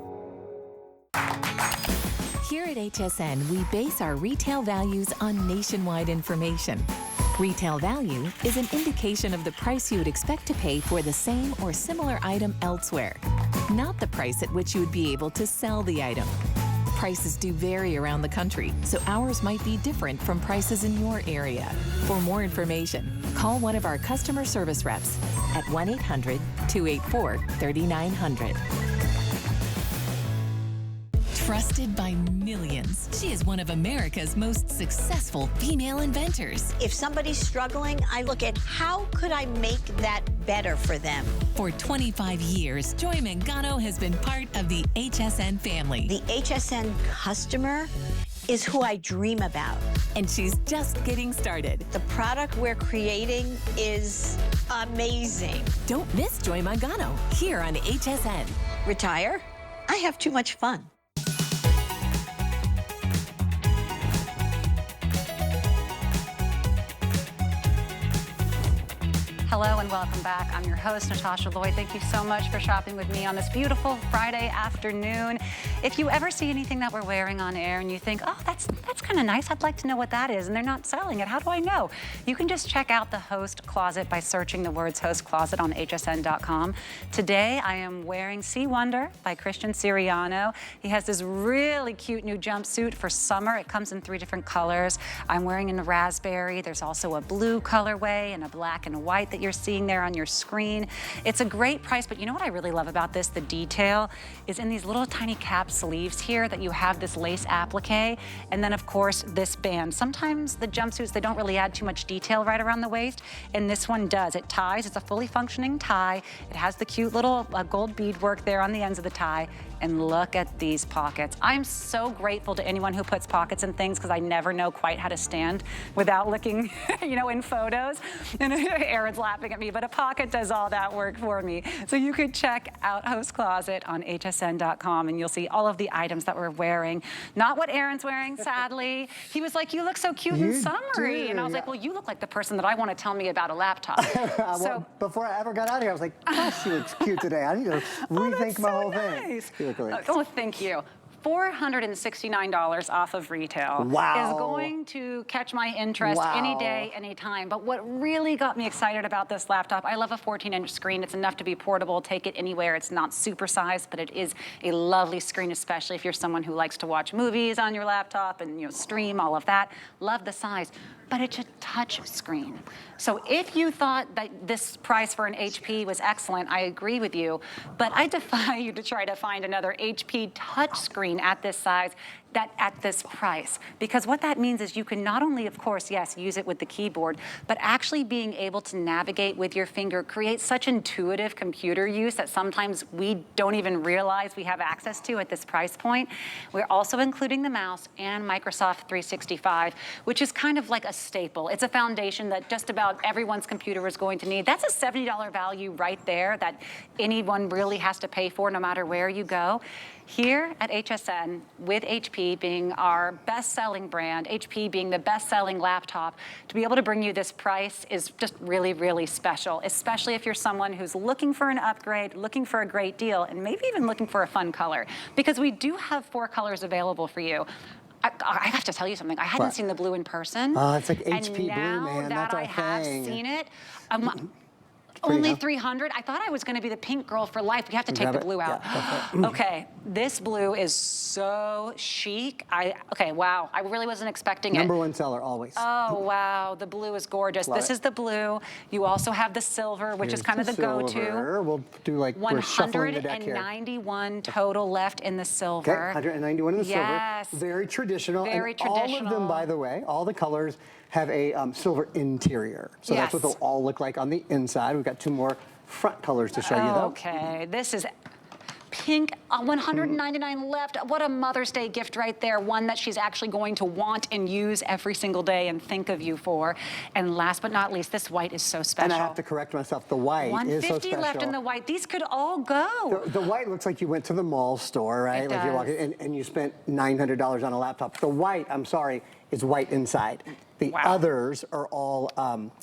Here at HSN, we base our retail values on nationwide information. Retail value is an indication of the price you would expect to pay for the same or similar item elsewhere, not the price at which you would be able to sell the item. Prices do vary around the country, so ours might be different from prices in your area. For more information, call one of our customer service reps at 1-800-284-3900. Trusted by millions, she is one of America's most successful female inventors. If somebody's struggling, I look at how could I make that better for them. For 25 years, Joy Mangano has been part of the HSN family. The HSN customer is who I dream about. And she's just getting started. The product we're creating is amazing. Don't miss Joy Mangano here on HSN. Retire? I have too much fun. Hello and welcome back. I'm your host, Natasha Lloyd. Thank you so much for shopping with me on this beautiful Friday afternoon. If you ever see anything that we're wearing on air and you think, oh, that's kind of nice, I'd like to know what that is, and they're not selling it, how do I know? You can just check out the Host Closet by searching the words Host Closet on hsn.com. Today, I am wearing Sea Wonder by Christian Siriano. He has this really cute new jumpsuit for summer. It comes in 3 different colors. I'm wearing in the raspberry. There's also a blue colorway and a black and a white that you're seeing there on your screen. It's a great price, but you know what I really love about this? The detail is in these little tiny cap sleeves here that you have this lace applique. And then of course, this band. Sometimes the jumpsuits, they don't really add too much detail right around the waist, and this one does. It ties, it's a fully functioning tie. It has the cute little gold beadwork there on the ends of the tie, and look at these pockets. I'm so grateful to anyone who puts pockets in things because I never know quite how to stand without looking, you know, in photos. And Aaron's laughing at me, but a pocket does all that work for me. So you could check out Host Closet on hsn.com and you'll see all of the items that we're wearing. Not what Aaron's wearing, sadly. He was like, you look so cute and summery. Do, and I was like, well, you look like the person that I want to tell me about a laptop. Well, before I ever got out here, I was like, gosh, she looks cute today. I need to rethink my whole thing. Oh, thank you. $469 off of retail is going to catch my interest any day, anytime. But what really got me excited about this laptop, I love a 14-inch screen. It's enough to be portable, take it anywhere. It's not supersized, but it is a lovely screen, especially if you're someone who likes to watch movies on your laptop and, you know, stream, all of that. Love the size. But it's a touch screen. So if you thought that this price for an HP was excellent, I agree with you, but I defy you to try to find another HP touch screen at this size at this price. Because what that means is you can not only, of course, yes, use it with the keyboard, but actually being able to navigate with your finger creates such intuitive computer use that sometimes we don't even realize we have access to at this price point. We're also including the mouse and Microsoft 365, which is kind of like a staple. It's a foundation that just about everyone's computer is going to need. That's a $70 value right there that anyone really has to pay for no matter where you go. Here at HSN, with HP being our best-selling brand, HP being the best-selling laptop, to be able to bring you this price is just really, really special, especially if you're someone who's looking for an upgrade, looking for a great deal, and maybe even looking for a fun color. Because we do have 4 colors available for you. I have to tell you something. I hadn't seen the blue in person. It's like HP blue, man. And now That's that I have seen it, only 300. I thought I was going to be the pink girl for life. We have to take the blue out. Okay, this blue is so chic. Okay, wow. I really wasn't expecting it. #1 seller always. Oh, wow. The blue is gorgeous. This is the blue. You also have the silver, which is kind of the go-to. We'll do like we're shuffling the deck here. 191 total left in the silver. Okay, 191 in the yes. silver. Very traditional. Very and traditional. all of them, by the way, all the colors have a silver interior. So that's what they'll all look like on the inside. We've got 2 more front colors to show you though. Okay, this is pink, 199 left. What a Mother's Day gift right there. One that she's actually going to want and use every single day and think of you for. And last but not least, this white is so special. And I have to correct myself, the white is so special. 150 left in the white. These could all go. The white looks like you went to the mall store, right? It like you're walking and you spent $900 on a laptop. The white, I'm sorry, is white inside. The others are all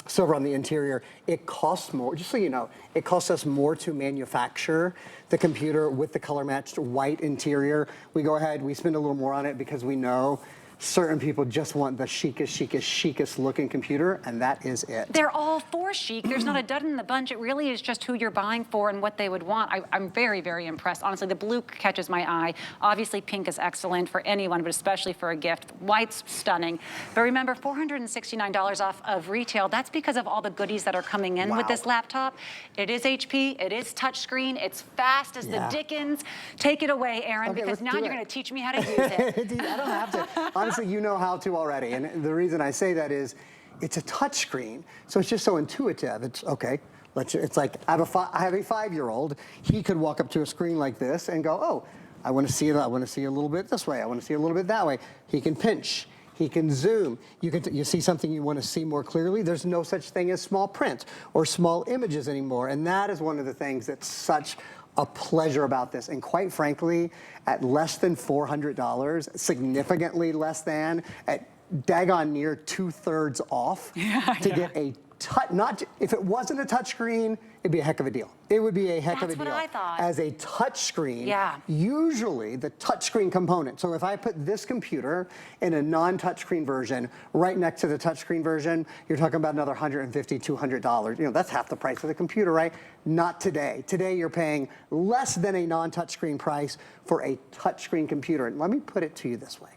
silver on the interior. It costs more, just so you know, it costs us more to manufacture the computer with the color matched white interior. We go ahead, we spend a little more on it because we know certain people just want the chicest looking computer, and that is it. They're all for chic. There's not a dud in the bunch. It really is just who you're buying for and what they would want. I'm very, very impressed. Honestly, the blue catches my eye. Obviously, pink is excellent for anyone, but especially for a gift. White's stunning. But remember, $469 off of retail. That's because of all the goodies that are coming in with this laptop. It is HP. It is touchscreen. It's fast as the Dickens. Take it away, Aaron, because now you're going to teach me how to use it. I don't have to. Honestly, you know how to already, and the reason I say that is it's a touch screen, so it's just so intuitive. It's okay. It's like I have a 5-year-old. He could walk up to a screen like this and go, oh, I want to see it. I want to see a little bit this way. I want to see a little bit that way. He can pinch. He can zoom. You see something you want to see more clearly. There's no such thing as small print or small images anymore, and that is one of the things that's such a pleasure about this. And quite frankly, at less than $400, significantly less than, at daggone near 2/3 off to get a touch, if it wasn't a touchscreen, it'd be a heck of a deal. It would be a heck of a deal. That's what I thought. As a touchscreen, usually the touchscreen component, so if I put this computer in a non-touchscreen version right next to the touchscreen version, you're talking about another $150, $200. You know, that's half the price of the computer, right? Not today. Today you're paying less than a non-touchscreen price for a touchscreen computer. And let me put it to you this way.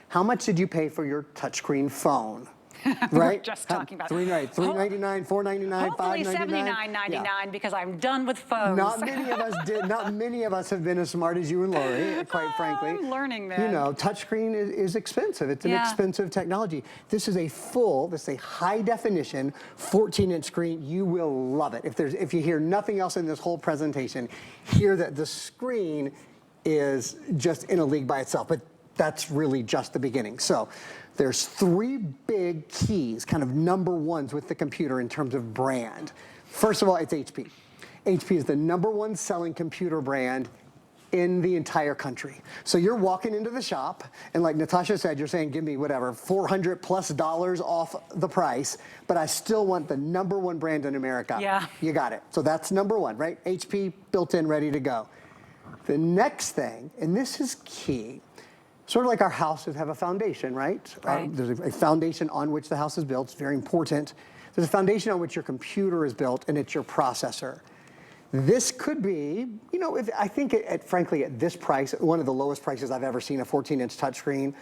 How much did you pay for your touchscreen phone? right? We were just talking about $3.99, $4.99, hopefully $5.99. $79.99 because I'm done with phones. Not many of us did. Not many of us have been as smart as you and Lori, quite frankly. I'm learning, man. You know, touchscreen is expensive. It's an expensive technology. This is a high definition 14-inch screen. You will love it. If you hear nothing else in this whole presentation, hear that the screen is just in a league by itself. But that's really just the beginning. So there's 3 big keys, kind of number ones with the computer in terms of brand. First of all, it's HP. HP is the #1 selling computer brand in the entire country. So you're walking into the shop, and like Natasha said, you're saying, give me whatever, $400+ off the price, but I still want the #1 brand in America. Yeah. You got it. So that's #1, right? HP, built in, ready to go. The next thing, and this is key, sort of like our houses have a foundation, right? Right. There's a foundation on which the house is built. It's very important. There's a foundation on which your computer is built, and it's your processor. This could be, you know, I think, frankly, at this price, one of the lowest prices I've ever seen, a 14-inch touchscreen.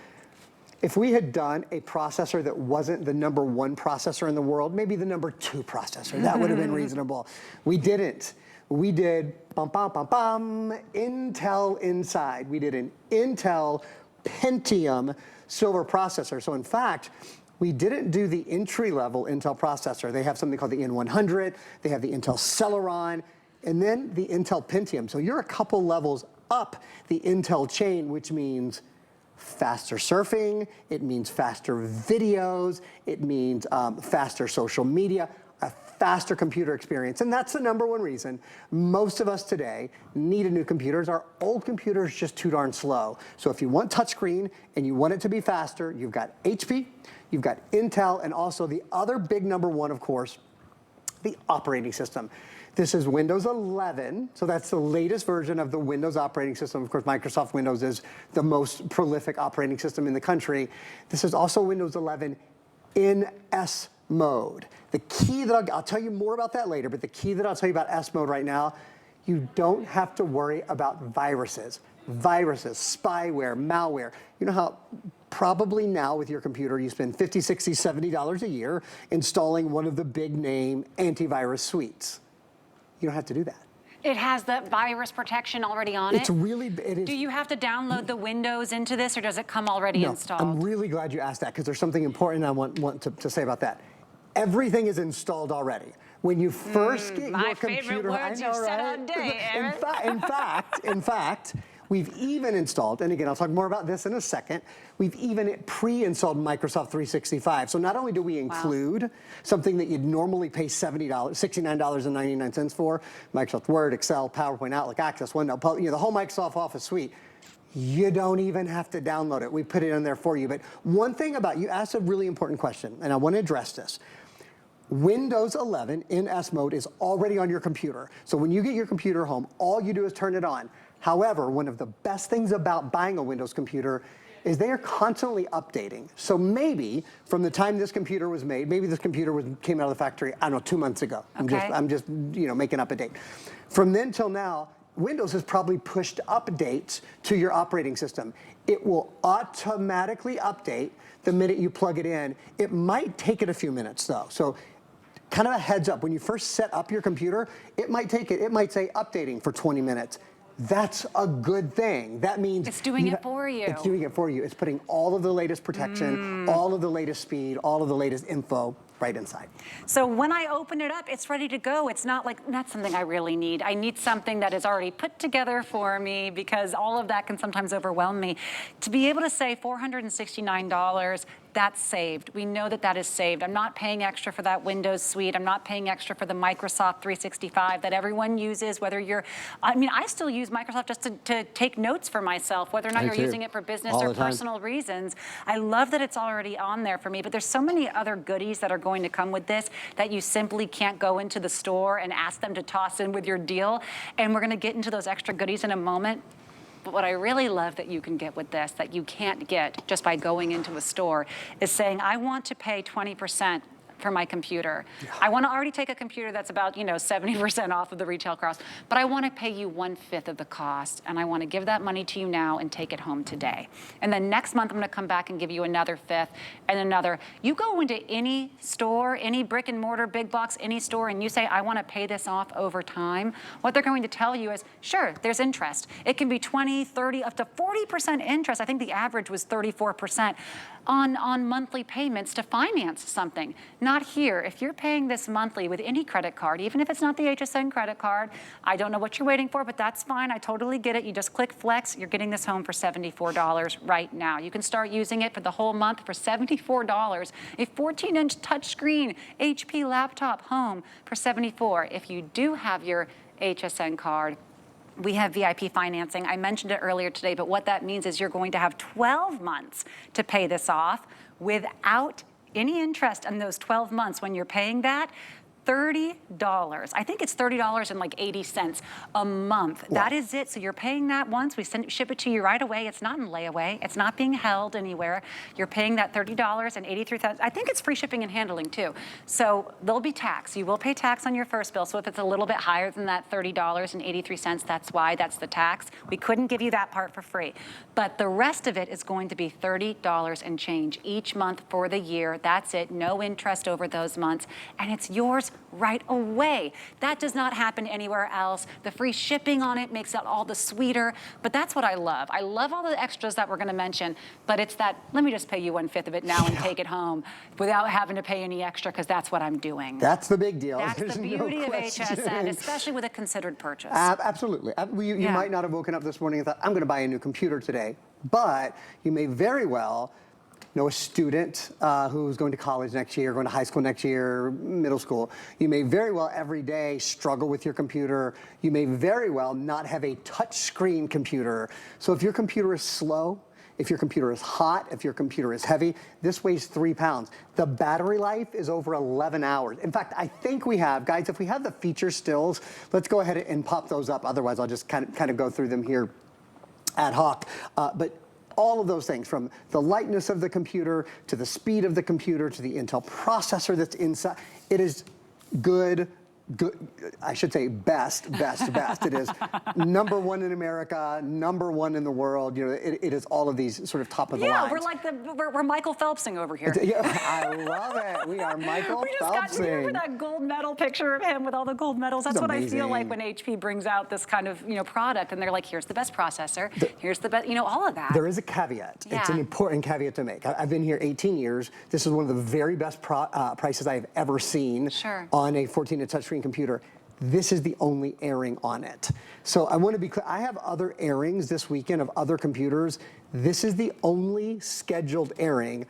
If we had done a processor that wasn't the #1 processor in the world, maybe the #2 processor, that would have been reasonable. We didn't. We did, Intel inside. We did an Intel Pentium silver processor. So in fact, we didn't do the entry-level Intel processor. They have something called the N100. They have the Intel Celeron, and then the Intel Pentium. So you're a couple levels up the Intel chain, which means faster surfing, it means faster videos, it means faster social media, a faster computer experience. And that's the #1 reason most of us today need a new computer. Our old computers just too darn slow. So if you want touchscreen and you want it to be faster, you've got HP, you've got Intel, and also the other big #1, of course, the operating system. This is Windows 11, so that's the latest version of the Windows operating system. Of course, Microsoft Windows is the most prolific operating system in the country. This is also Windows 11 in S mode. The key that I'll tell you more about that later, but the key that I'll tell you about S mode right now, you don't have to worry about viruses. Viruses, spyware, malware. You know how probably now with your computer you spend $50, $60, $70 a year installing one of the big name antivirus suites. You don't have to do that. It has that virus protection already on it? It is. Do you have to download the Windows into this, or does it come already installed? I'm really glad you asked that, because there's something important I want to say about that. Everything is installed already. When you first get your computer, my favorite words you've said all day, Aaron. In fact, we've even installed, and again, I'll talk more about this in a second, we've even pre-installed Microsoft 365. So not only do we include something that you'd normally pay $69.99 for, Microsoft Word, Excel, PowerPoint, Outlook, Access, OneNote, the whole Microsoft Office suite, you don't even have to download it. We put it in there for you. But one thing about, you asked a really important question, and I want to address this. Windows 11 in S mode is already on your computer. So when you get your computer home, all you do is turn it on. However, one of the best things about buying a Windows computer is they are constantly updating. So maybe from the time this computer was made, maybe this computer came out of the factory, I don't know, 2 months ago. Okay. I'm just making up a date. From then till now, Windows has probably pushed updates to your operating system. It will automatically update the minute you plug it in. It might take it a few minutes though. So kind of a heads up, when you first set up your computer, it might say updating for 20 minutes. That's a good thing. That means it's doing it for you. It's doing it for you. It's putting all of the latest protection, all of the latest speed, all of the latest info right inside. So when I open it up, it's ready to go. It's not like, that's something I really need. I need something that is already put together for me, because all of that can sometimes overwhelm me. To be able to say $469, that's saved. We know that that is saved. I'm not paying extra for that Windows suite. I'm not paying extra for the Microsoft 365 that everyone uses, whether you're, I still use Microsoft just to take notes for myself, whether or not you're using it for business or personal reasons. I love that it's already on there for me, but there's so many other goodies that are going to come with this that you simply can't go into the store and ask them to toss in with your deal. And we're gonna get into those extra goodies in a moment. But what I really love that you can get with this, that you can't get just by going into a store, is saying, I want to pay 20% for my computer. I want to already take a computer that's about, 70% off of the retail cost, but I want to pay you 1/5 of the cost, and I want to give that money to you now and take it home today. And then next month, I'm going to come back and give you another 1/5 and another. You go into any store, any brick and mortar, big box, any store, and you say, I want to pay this off over time, what they're going to tell you is, sure, there's interest. It can be 20, 30, up to 40% interest. I think the average was 34% on monthly payments to finance something. Not here. If you're paying this monthly with any credit card, even if it's not the HSN credit card, I don't know what you're waiting for, but that's fine. I totally get it. You just click Flex. You're getting this home for $74 right now. You can start using it for the whole month for $74. A 14-inch touchscreen HP laptop home for $74. If you do have your HSN card, we have VIP financing. I mentioned it earlier today, but what that means is you're going to have 12 months to pay this off without any interest in those 12 months. When you're paying that, $30. I think it's $30.80 a month. Wow. That is it. So you're paying that once. We ship it to you right away. It's not in layaway. It's not being held anywhere. You're paying that $30.83. I think it's free shipping and handling too. So there'll be tax. You will pay tax on your first bill. So if it's a little bit higher than that $30.83, that's why. That's the tax. We couldn't give you that part for free. But the rest of it is going to be $30 and change each month for the year. That's it. No interest over those months. And it's yours right away. That does not happen anywhere else. The free shipping on it makes it all the sweeter, but that's what I love. I love all the extras that we're gonna mention, but it's that, let me just pay you 1/5 of it now and take it home without having to pay any extra, because that's what I'm doing. That's the big deal. That's There's the beauty no of question. HSN, especially with a considered purchase. Absolutely. You might not have woken up this morning and thought, I'm gonna buy a new computer today, but you may very well know a student who's going to college next year, going to high school next year, middle school. You may very well every day struggle with your computer. You may very well not have a touchscreen computer. So if your computer is slow, if your computer is hot, if your computer is heavy, this weighs 3 pounds. The battery life is over 11 hours. In fact, I think we have, guys, if we have the feature stills, let's go ahead and pop those up. Otherwise, I'll just kind of go through them here ad hoc. But all of those things, from the lightness of the computer, to the speed of the computer, to the Intel processor that's inside, it is good, I should say best. It is #1 in America, #1 in the world. You know, it is all of these sort of top of the line. Yeah, we're like we're Michael Phelpsing over here. Yeah, I love it. We are Michael Phelpsing. Remember that gold medal picture of him with all the gold medals? That's what I feel like when HP brings out this kind of product, and they're like, here's the best processor, here's the best, all of that. There is a caveat. Yeah. It's an important caveat to make. I've been here 18 years. This is one of the very best prices I have ever seen on a 14-inch touchscreen computer. This is the only airing on it. So I want to be clear, I have other airings this weekend of other computers. This is the only scheduled airing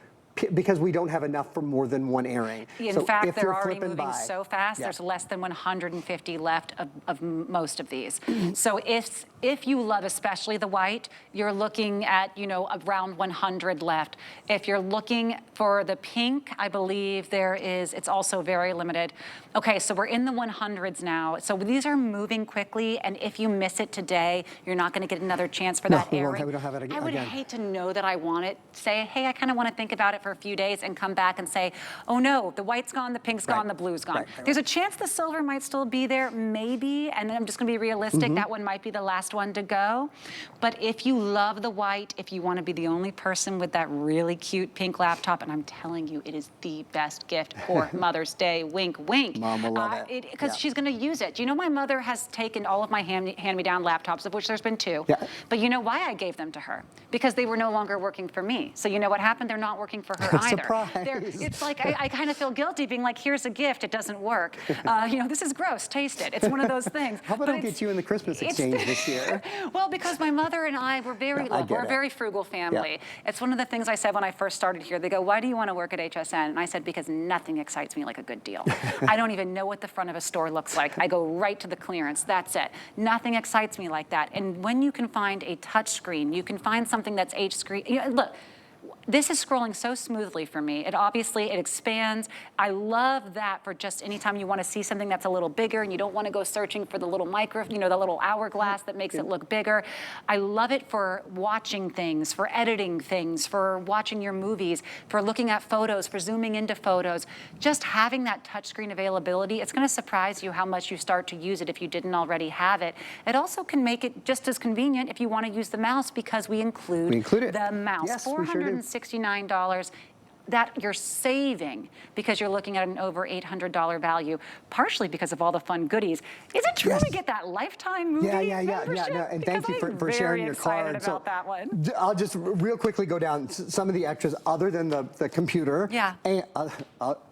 because we don't have enough for more than one airing. In fact, they're already moving so fast, there's less than 150 left of most of these. So if you love especially the white, you're looking at, around 100 left. If you're looking for the pink, I believe it's also very limited. Okay, so we're in the 100s now. So these are moving quickly, and if you miss it today, you're not gonna get another chance for that airing. We don't have it again. I would hate to know that I want it. Say, hey, I kind of want to think about it for a few days and come back and say, oh no, the white's gone, the pink's gone, the blue's gone. There's a chance the silver might still be there, maybe, and I'm just gonna be realistic, that one might be the last one to go. But if you love the white, if you want to be the only person with that really cute pink laptop, and I'm telling you, it is the best gift for Mother's Day, wink, wink. Mom will love it. Because she's gonna use it. My mother has taken all of my hand-me-down laptops, of which there's been 2. But you know why I gave them to her? Because they were no longer working for me. So you know what happened? They're not working for her either. Surprise. It's like, I kind of feel guilty being like, here's a gift, it doesn't work. This is gross, taste it. It's one of those things. How about I get you in the Christmas exchange this year? Well, because my mother and I were we're a very frugal family. It's one of the things I said when I first started here. They go, why do you want to work at HSN? And I said, because nothing excites me like a good deal. I don't even know what the front of a store looks like. I go right to the clearance, that's it. Nothing excites me like that. And when you can find a touch screen, you can find something that's H screen. Look, This is scrolling so smoothly for me. It expands. I love that for just anytime you want to see something that's a little bigger and you don't want to go searching for the little the little hourglass that makes it look bigger. I love it for watching things, for editing things, for watching your movies, for looking at photos, for zooming into photos. Just having that touchscreen availability, it's going to surprise you how much you start to use it if you didn't already have it. It also can make it just as convenient if you want to use the mouse, because we include it. the mouse. Yes, we sure do. $469 that you're saving because you're looking at an over $800 value, partially because of all the fun goodies. Is it true we get that lifetime movie membership? No, and thank you for sharing your card. About that one. I'll just real quickly go down some of the extras other than the computer. Yeah. And,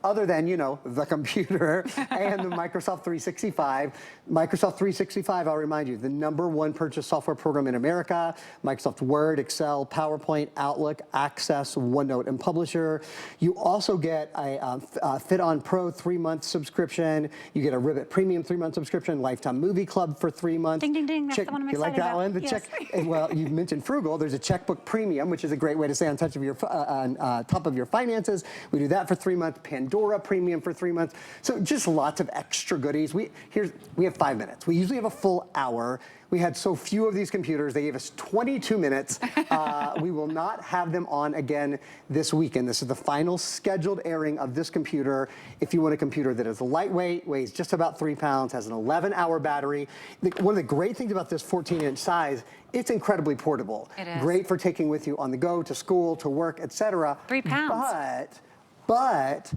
other than, the computer and the Microsoft 365. Microsoft 365, I'll remind you, the #1 purchase software program in America. Microsoft Word, Excel, PowerPoint, Outlook, Access, OneNote, and Publisher. You also get a Fit On Pro 3-month subscription. You get a Ribbit Premium 3-month subscription, Lifetime Movie Club for 3 months. Ding, ding, ding. That's the one I'm excited about. You like that about. one? The yes. check. Well, you mentioned frugal. There's a Checkbook Premium, which is a great way to stay on touch of your on top of your finances. We do that for 3 months. Pandora Premium for 3 months. So just lots of extra goodies. We have 5 minutes. We usually have a full hour. We had so few of these computers, they gave us 22 minutes. We will not have them on again this weekend. This is the final scheduled airing of this computer. If you want a computer that is lightweight, weighs just about 3 pounds, has an 11-hour battery. One of the great things about this 14-inch size, it's incredibly portable. It is. Great for taking with you on the go, to school, to work, etc. 3 pounds. But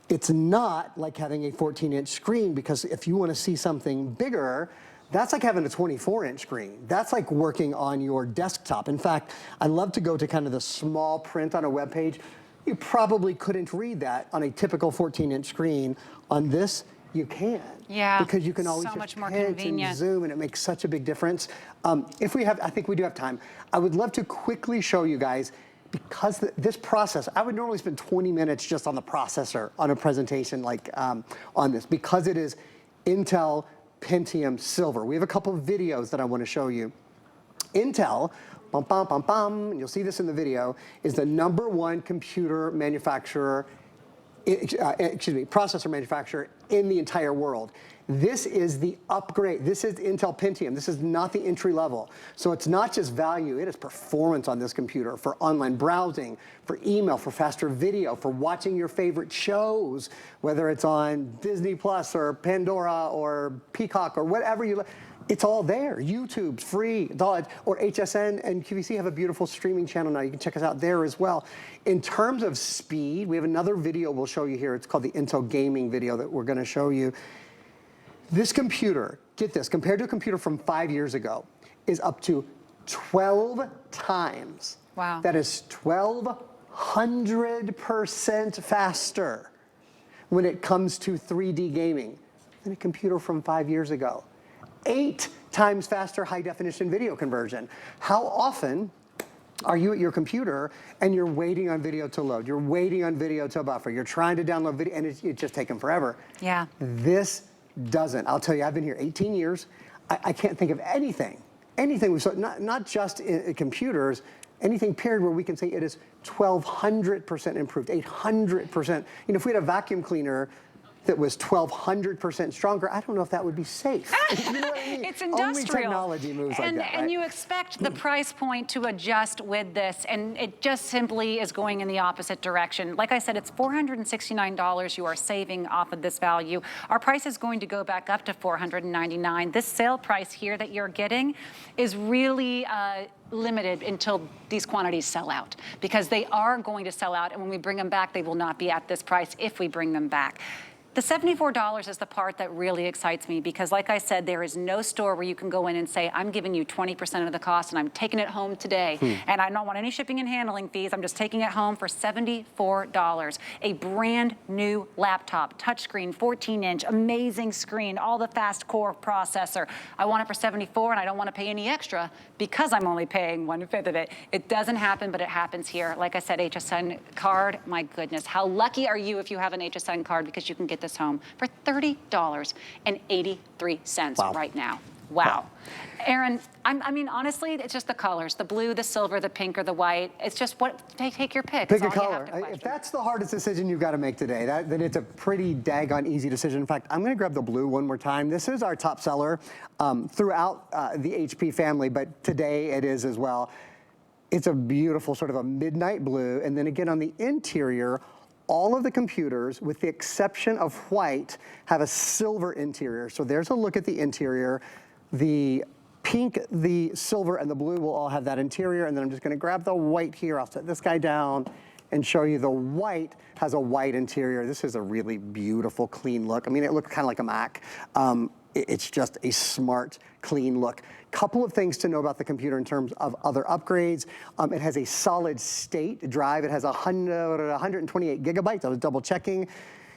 it's not like having a 14-inch screen, because if you want to see something bigger, that's like having a 24-inch screen. That's like working on your desktop. In fact, I love to go to kind of the small print on a web page. You probably couldn't read that on a typical 14-inch screen. On this, you can. Yeah, because you can always so much just more pinch convenient. and zoom, and it makes such a big difference. If we have, I think we do have time, I would love to quickly show you guys, because this process, I would normally spend 20 minutes just on the processor on a presentation like on this, because it is Intel Pentium Silver. We have a couple of videos that I want to show you. Intel, bum, bum, bum, bum, and you'll see this in the video, is the #1 computer manufacturer, processor manufacturer in the entire world. This is the upgrade. This is Intel Pentium. This is not the entry level. So it's not just value, it is performance on this computer for online browsing, for email, for faster video, for watching your favorite shows, whether it's on Disney Plus or Pandora or Peacock or whatever you like. It's all there. YouTube's free, or HSN and QVC have a beautiful streaming channel now. You can check us out there as well. In terms of speed, we have another video we'll show you here. It's called the Intel Gaming video that we're going to show you. This computer, get this, compared to a computer from 5 years ago, is up to 12 times. Wow. That is 1,200% faster when it comes to 3D gaming than a computer from 5 years ago. 8 times faster high-definition video conversion. How often are you at your computer and you're waiting on video to load? You're waiting on video to buffer. You're trying to download video, and it's just taking forever. Yeah. This doesn't. I'll tell you, I've been here 18 years. I can't think of anything we've sold, not just in computers, anything period where we can say it is 1,200% improved, 800%. If we had a vacuum cleaner that was 1,200% stronger, I don't know if that would be safe. You know what I mean? It's industrial. Only technology moves like that, right? And you expect the price point to adjust with this, and it just simply is going in the opposite direction. Like I said, it's $469 you are saving off of this value. Our price is going to go back up to $499. This sale price here that you're getting is really limited until these quantities sell out, because they are going to sell out, and when we bring them back, they will not be at this price if we bring them back. The $74 is the part that really excites me, because like I said, there is no store where you can go in and say, I'm giving you 20% of the cost and I'm taking it home today. And I don't want any shipping and handling fees. I'm just taking it home for $74. A brand new laptop, touchscreen, 14-inch, amazing screen, all the fast core processor. I want it for $74, and I don't want to pay any extra because I'm only paying 1/5 of it. It doesn't happen, but it happens here. Like I said, HSN card, my goodness. How lucky are you if you have an HSN card, because you can get this home for $30.83 right now. Wow. Aaron, I mean, honestly, it's just the colors, the blue, the silver, the pink, or the white. It's just what, take your pick. Pick a It's all you color. have to question. If that's the hardest decision you've got to make today, then it's a pretty daggone easy decision. In fact, I'm going to grab the blue one more time. This is our top seller throughout the HP family, but today it is as well. It's a beautiful sort of a midnight blue. And then again on the interior, all of the computers, with the exception of white, have a silver interior. So there's a look at the interior. The pink, the silver, and the blue will all have that interior. And then I'm just gonna grab the white here. I'll set this guy down and show you the white has a white interior. This is a really beautiful, clean look. I mean, it looks kind of like a Mac. It's just a smart, clean look. Couple of things to know about the computer in terms of other upgrades. It has a solid state drive. It has 128 gigabytes. I was double checking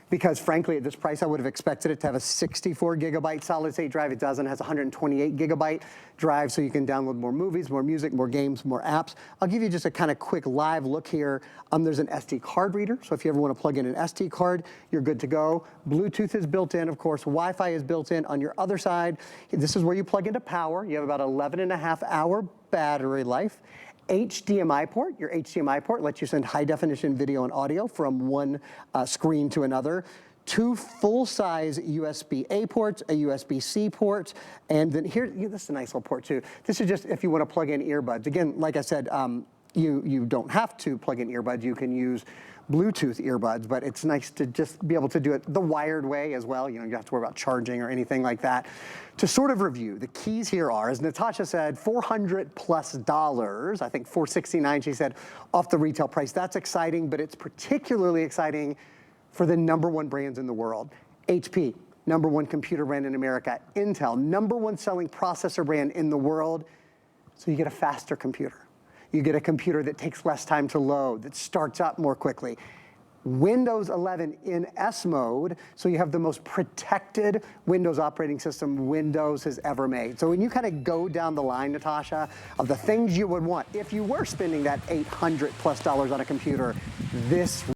because frankly, at this price, I would have expected it to have a 64 gigabyte solid state drive. It doesn't. It has 128 gigabyte drive, so you can download more movies, more music, more games, more apps. I'll give you just a kind of quick live look here. There's an SD card reader, so if you ever want to plug in an SD card, you're good to go. Bluetooth is built in, of course. Wi-Fi is built in. On your other side, this is where you plug into power. You have about 11.5-hour battery life. HDMI port, your HDMI port lets you send high definition video and audio from one screen to another. 2 full-size USB-A ports, a USB-C port, and then here, this is a nice little port too. This is just if you want to plug in earbuds. Again, like I said, you don't have to plug in earbuds. You can use Bluetooth earbuds, but it's nice to just be able to do it the wired way as well. You know, you don't have to worry about charging or anything like that. To sort of review, the keys here are, as Natasha said, $400+. I think $469, she said, off the retail price. That's exciting, but it's particularly exciting for the #1 brands in the world. HP, #1 computer brand in America. Intel, #1 selling processor brand in the world. So you get a faster computer. You get a computer that takes less time to load, that starts up more quickly. Windows 11 in S mode, so you have the most protected Windows operating system Windows has ever made. So when you kind of go down the line, Natasha, of the things you would want, if you were spending that $800+ on a computer, this